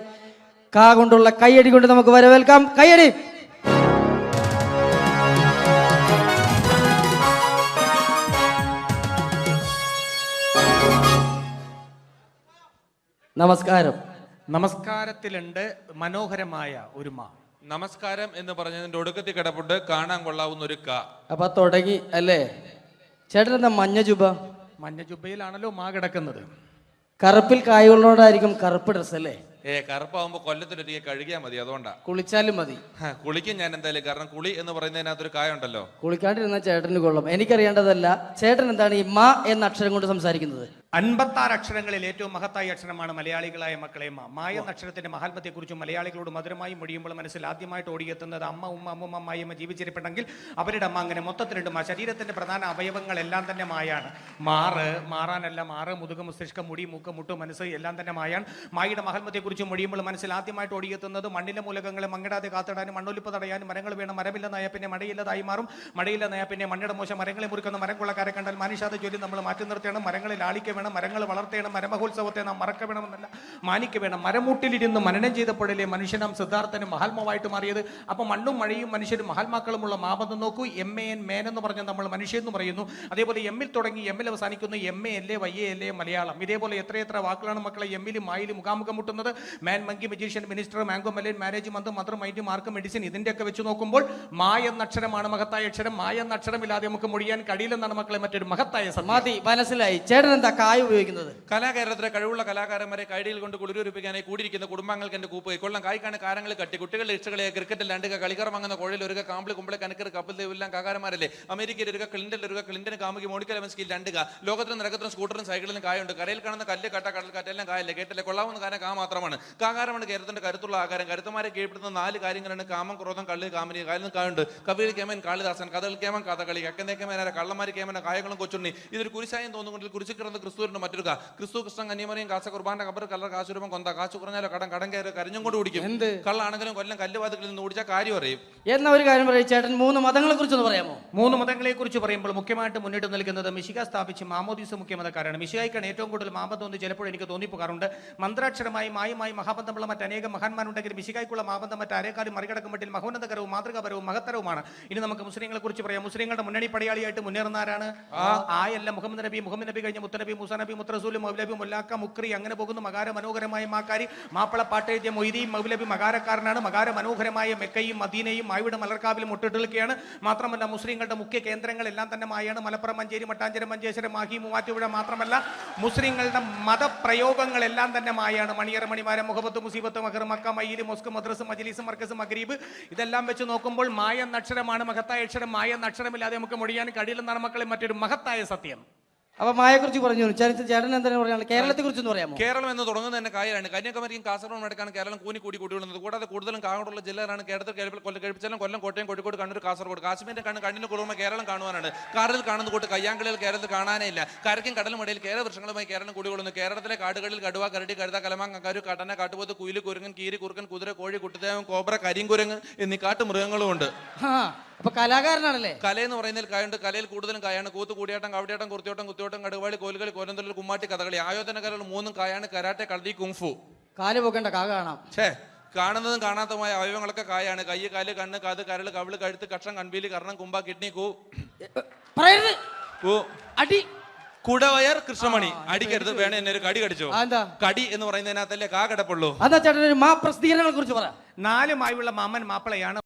കാ കൊണ്ടുള്ള കയ്യടി കൊണ്ട് നമുക്ക് വരവേൽക്കാം. കയ്യടി. നമസ്കാരം. നമസ്കാരത്തിലുണ്ട് മനോഹരമായ ഒരു മാ. നമസ്കാരം എന്ന് പറഞ്ഞതിന്റെ ഒടുക്കത്തിൽ കിടപ്പുണ്ട് കാണാൻ കൊള്ളാവുന്ന ഒരു ക. അപ്പൊ തുടങ്ങി അല്ലേ? ചേട്ടൻ എന്താ മഞ്ഞ ജുബ? മഞ്ഞ ജുബയിലാണല്ലോ മാ കിടക്കുന്നത്. കറുപ്പിൽ കായുള്ളോടായിരിക്കും കറുപ്പ് ഡ്രസ് അല്ലേ? കറുപ്പാവുമ്പോ കൊല്ലത്തിലൊരിക്കൽ കഴുകിയാൽ മതി, അതുകൊണ്ടാ. കുളിച്ചാലും മതി. കുളിക്കും ഞാൻ എന്തായാലും, കാരണം കുളി എന്ന് പറയുന്നതിനകത്തൊരു കായുണ്ടല്ലോ. കുളിക്കാണ്ടിരുന്ന ചേട്ടന് കൊള്ളും. എനിക്കറിയേണ്ടതല്ല, ചേട്ടൻ എന്താണ് ഈ മാ എന്ന അക്ഷരം കൊണ്ട് സംസാരിക്കുന്നത്? 56 അക്ഷരങ്ങളിൽ ഏറ്റവും മഹത്തായ അക്ഷരമാണ് മലയാളികളായ മക്കളെ മാ. മായ എന്ന അക്ഷരത്തിന്റെ മഹാത്മ്യത്തെക്കുറിച്ചും മലയാളികളോട് മധുരമായി മൊഴിയുമ്പോൾ മനസ്സിൽ ആദ്യമായിട്ട് ഓടിയെത്തുന്നത് അമ്മ, ഉമ്മ, അമ്മൂമ്മ, അമ്മായിയമ്മ ജീവിച്ചിരിപ്പുണ്ടെങ്കിൽ അവരുടെ അമ്മ. അങ്ങനെ മൊത്തത്തിലുണ്ട് മാ. ശരീരത്തിന്റെ പ്രധാന അവയവങ്ങളെല്ലാം തന്നെ മായാണ്. മാറാനല്ല, മാറ്, മുതുക, മസ്തിഷ്കം, മുടി, മൂക്ക്, മുട്ടു, മനസ്സ് എല്ലാം തന്നെ മായാണ്. മായയുടെ മഹാത്മ്യത്തെക്കുറിച്ച് മൊഴിയുമ്പോൾ മനസ്സിൽ ആദ്യമായിട്ട് ഓടിയെത്തുന്നത് മണ്ണിലെ മൂലകങ്ങളെ മങ്ങിടാതെ കാത്തിടാനും മണ്ണൊലിപ്പ് തടയാനും മരങ്ങൾ വേണം. മരമില്ലെന്നായ പിന്നെ മഴയില്ലതായി മാറും. മഴയില്ലെന്നായ പിന്നെ മണ്ണിയുടെ മോശം. മരങ്ങളെ മുറിക്കുന്ന മരം കൊള്ളക്കാരെ കണ്ടാൽ മാനുഷാദ ജോലി നമ്മൾ മാറ്റി നിർത്തിയാണ്. മരങ്ങളിൽ ആളിക്ക വേണം, മരങ്ങൾ വളർത്തേണം. മരമഹോത്സവത്തെ നാം മറക്ക വേണമെന്നല്ല, മാനിക്ക വേണം. മരമുട്ടിലിരുന്ന് മനനം ചെയ്തപ്പോഴല്ലേ മനുഷ്യനാം സിദ്ധാർത്ഥനും മഹാത്മാവായിട്ട് മാറിയത്. അപ്പൊ മണ്ണും മഴയും മനുഷ്യരും മഹാത്മാക്കളുമുള്ള മാബന്ധം നോക്കൂ. MAN മേൻ എന്ന് പറഞ്ഞാൽ നമ്മൾ മനുഷ്യൻ എന്ന് പറയുന്നു. അതേപോലെ എമ്മിൽ തുടങ്ങി എമ്മിൽ അവസാനിക്കുന്നു. MA YA Malayalam. ഇതേപോലെ എത്രയെത്ര വാക്കുകളാണ് മക്കളെ എമ്മിലും മായിലും മുഖാമുഖം മുട്ടുന്നത്. Man, monkey, magician, minister, mango melon, marriage month, mother, mind, mark, medicine, ഇതിന്റെയൊക്കെ വെച്ച് നോക്കുമ്പോൾ മായ എന്ന അക്ഷരമാണ് മഹത്തായ അക്ഷരം. മായ എന്ന അക്ഷരമില്ലാതെ നമുക്ക് മൊഴിയാൻ കഴിയില്ലെന്നാണ് മക്കളെ മറ്റൊരു മഹത്തായ സമാധി. മനസ്സിലായി. ചേട്ടൻ എന്താ കായ ഉപയോഗിക്കുന്നത്? കലാകാരത്തിലെ കഴിവുള്ള കലാകാരന്മാരെ കൈഡിയിൽ കൊണ്ട് കുളിരൂരിപ്പിക്കാനായി കൂടിയിരിക്കുന്ന കുടുംബങ്ങൾക്ക് എന്റെ കൂപ്പ് കൊള്ളം കായ്ക്കാണ് കാരങ്ങൾ കട്ടി കുട്ടികളുടെ ഇഷ്ടകളെ ക്രിക്കറ്റിൽ രണ്ടുക കളിക്കറ വാങ്ങുന്ന കോഴിൽ ഒരു കാമ്പിളി കുമ്പളെ കനക്കർ കപ്പിൽ എല്ലാം കാകാരന്മാരല്ലേ. അമേരിക്കയിൽ ഒരു ക്ലിന്റൻ ഒരു ക്ലിന്റൻ കാമുകി മോണിക്ക ലെവൻസ്കിയിൽ രണ്ടുക. ലോകത്തിലും നിരക്കത്തിലും സ്കൂട്ടറും സൈക്കിളിലും കായുണ്ട്. കരയിൽ കാണുന്ന കല്ല് കട്ട കടൽ കാറ്റെല്ലാം കായല്ലേ. കേട്ടല്ലേ കൊള്ളാവുന്ന കാര്യം കാ മാത്രമാണ്. കാകാരമാണ് കേരളത്തിന്റെ കരുത്തുള്ള ആകാരം. കരുത്തമാരെ കീഴ്പ്പെടുന്ന 4 കാര്യങ്ങളാണ് കാമം, ക്രോധം, കള്ളി, കാമനി. കാലിന് കായുണ്ട്. കവിയിൽ കേമൻ കാളിദാസൻ, കഥകൾ കേമൻ കഥകളി, കക്കന്തേ കേമന കള്ളമാരി കേമന കായങ്ങളും കൊച്ചുണ്ണി. ഇതൊരു കുരിശായം തോന്നുകൊണ്ടിൽ കുരിശു കിടന്ന് ക്രിസ്തുവിന്റെ മറ്റൊരു ക്രിസ്തു, കൃഷ്ണൻ, കന്യമറിയും, കാസ കുർബാന, കബർ, കല്ലർ, കാശുരൂപം, കൊന്ത, കാശു കുറഞ്ഞാലോ കടം കയറി കരിഞ്ഞും കൊണ്ട് കുടിക്കും. എന്ത് കള്ളാണെങ്കിലും കൊല്ലം കല്ലുവാതികളിൽ നിന്ന് ഓടിച്ചാൽ കാര്യം അറിയും. എന്ന ഒരു കാര്യം പറയും ചേട്ടൻ. 3 മതങ്ങളെ കുറിച്ചൊന്ന് പറയാമോ? 3 മതങ്ങളെ കുറിച്ച് പറയുമ്പോൾ മുഖ്യമായിട്ട് മുന്നിട്ട് നിൽക്കുന്നത് മിശിക സ്ഥാപിച്ച് മാമോദീസ മുഖ്യമതക്കാരാണ്. മിശികായിക്കാണ് ഏറ്റവും കൂടുതൽ മാബന്ധം എന്ന് ചിലപ്പോൾ എനിക്ക് തോന്നിപ്പോകാറുണ്ട്. മന്ത്രാക്ഷരമായി മായുമായി മഹാബന്ധമുള്ള മറ്റനേകം മഹാന്മാരുണ്ടെങ്കിൽ മിശികായ്ക്കുള്ള മാബന്ധം മറ്റാരേക്കാരും മറികടക്കുമ്പോൾ മഹോന്നതകരവും മാതൃകാപരവും മഹത്തരവുമാണ്. ഇനി നമുക്ക് മുസ്ലിങ്ങളെ കുറിച്ച് പറയാം. മുസ്ലിങ്ങളുടെ മുന്നണി പടയാളിയായിട്ട് മുന്നേറുന്ന ആരാണ്? ആയല്ല, മുഹമ്മദ് നബി കഴിഞ്ഞ മുത്തനബി, മൂസ നബി, മുത്തറസൂൽ, മൗലബി, മുല്ലാക്ക, മുക്രി, അങ്ങനെ പോകുന്നു. മകാര മനോഹരമായ മാക്കാരി, മാപ്പിള പാട്ടെഴുതിയ മൊയ്തീൻ മൗലബി മകാരക്കാരനാണ്. മകാര മനോഹരമായ മെക്കയും മദീനയും മായുടെ മലർക്കാവിലും മുട്ടിട്ട് നിൽക്കുകയാണ്. മാത്രമല്ല മുസ്ലിങ്ങളുടെ മുഖ്യ കേന്ദ്രങ്ങളെല്ലാം തന്നെ മായാണ്. മലപ്പുറം, മഞ്ചേരി, മട്ടാഞ്ചേരി, മഞ്ചേശ്വരം, മാഹി, മൂവാറ്റുപുഴ. മാത്രമല്ല മുസ്ലിങ്ങളുടെ മതപ്രയോഗങ്ങളെല്ലാം തന്നെ മായാണ്. മണിയറ, മണിമാരം, മുഹബത്ത്, മുസീബത്ത്, മഹർ, മക്ക, മയ്യില്, മോസ്ക്, മദ്രസ്, മജ്ലിസ്, മർക്കസ്, മഗ്രീബ്, ഇതെല്ലാം വെച്ച് നോക്കുമ്പോൾ മായ എന്ന അക്ഷരമാണ് മഹത്തായ അക്ഷരം. മായ എന്ന അക്ഷരമില്ലാതെ നമുക്ക് മൊഴിയാൻ കഴിയില്ലെന്നാണ് മക്കളെ മറ്റൊരു മഹത്തായ സത്യം. അപ്പൊ മായയെ കുറിച്ച് പറഞ്ഞു. ചേട്ടൻ എന്താണ് പറയുന്നത്? കേരളത്തെ കുറിച്ചൊന്ന് പറയാമോ? കേരളം എന്ന് തുടങ്ങുന്നത് തന്നെ കായലാണ്. കന്യാകുമാരിയും കാസർഗോഡ് അടക്കാണ് കേരളം കൂടി കൂടിയുള്ളത്. കൂടാതെ കൂടുതലും കാസർഗോഡുള്ള ജില്ലകളാണ്. കേരളത്തിൽ കഴിപ്പിച്ചാലും കൊല്ലം, കോട്ടയം, കോഴിക്കോട്, കണ്ണൂർ, കാസർഗോഡ്. കാശ്മീരിന്റെ കണ്ണിന് കുളിർമ കേരളം കാണുവാനാണ്. കാറിൽ കാണുന്ന കൂട്ട് കയ്യാങ്കളികൾ കേരളത്തിൽ കാണാനേ ഇല്ല. കരയ്ക്കും കടലും ഇടയിൽ കേരള വൃക്ഷങ്ങളുമായി കേരളം കൂടികൊള്ളുന്നു. കേരളത്തിലെ കാടുകളിൽ കടുവ, കരടി, കഴുത, കലമാങ്ങ, കരു, കട്ടന, കാട്ടുപോത്ത്, കുയില്, കുരങ്ങൻ, കീരി, കുറുക്കൻ, കുതിര, കോഴി, കുട്ടിദേവൻ, കോബ്ര, കരിങ്കുരങ്ങ് എന്നീ കാട്ടുമൃഗങ്ങളും ഉണ്ട്. അപ്പൊ കലാകാരനാണല്ലേ? കലയെന്ന് പറയുന്നതിൽ കായുണ്ട്. കലയിൽ കൂടുതലും കായാണ്. കൂത്ത്, കൂടിയാട്ടം, കവടിയാട്ടം, കുർത്തിയോട്ടം, കുത്തിയോട്ടം, കടുവാളി, കോലുകളി, കോലന്തള്ളൽ, കുമ്മാട്ടി, കഥകളി. ആയോധന കലകൾ 3 കായാണ്. കരാട്ടെ, കളരി, കുങ്ഫു. കാല് പോകേണ്ട കാ കാണാം. കാണുന്നതും കാണാത്തതുമായ അവയവങ്ങളൊക്കെ കായാണ്. കൈ, കാല്, കണ്ണ്, കാത്, കരള്, കവിള്, കഴുത്ത്, കക്ഷം, കൺപീലി, കർണം, കുമ്പ, കിഡ്നി, അടി, കുടവയർ, കൃഷ്ണമണി. അടിക്കരുത്, വേണേ എന്നെ ഒരു കടി കടിച്ചോ. കടി എന്ന് പറയുന്നതിനകത്തല്ലേ കാ കിടപ്പുള്ളൂ. അതാ ചേട്ടൻ മാ പ്രസിദ്ധീകരണങ്ങളെ കുറിച്ച് പറ. 4 മായുള്ള മാമൻ മാപ്പിളയാണ്.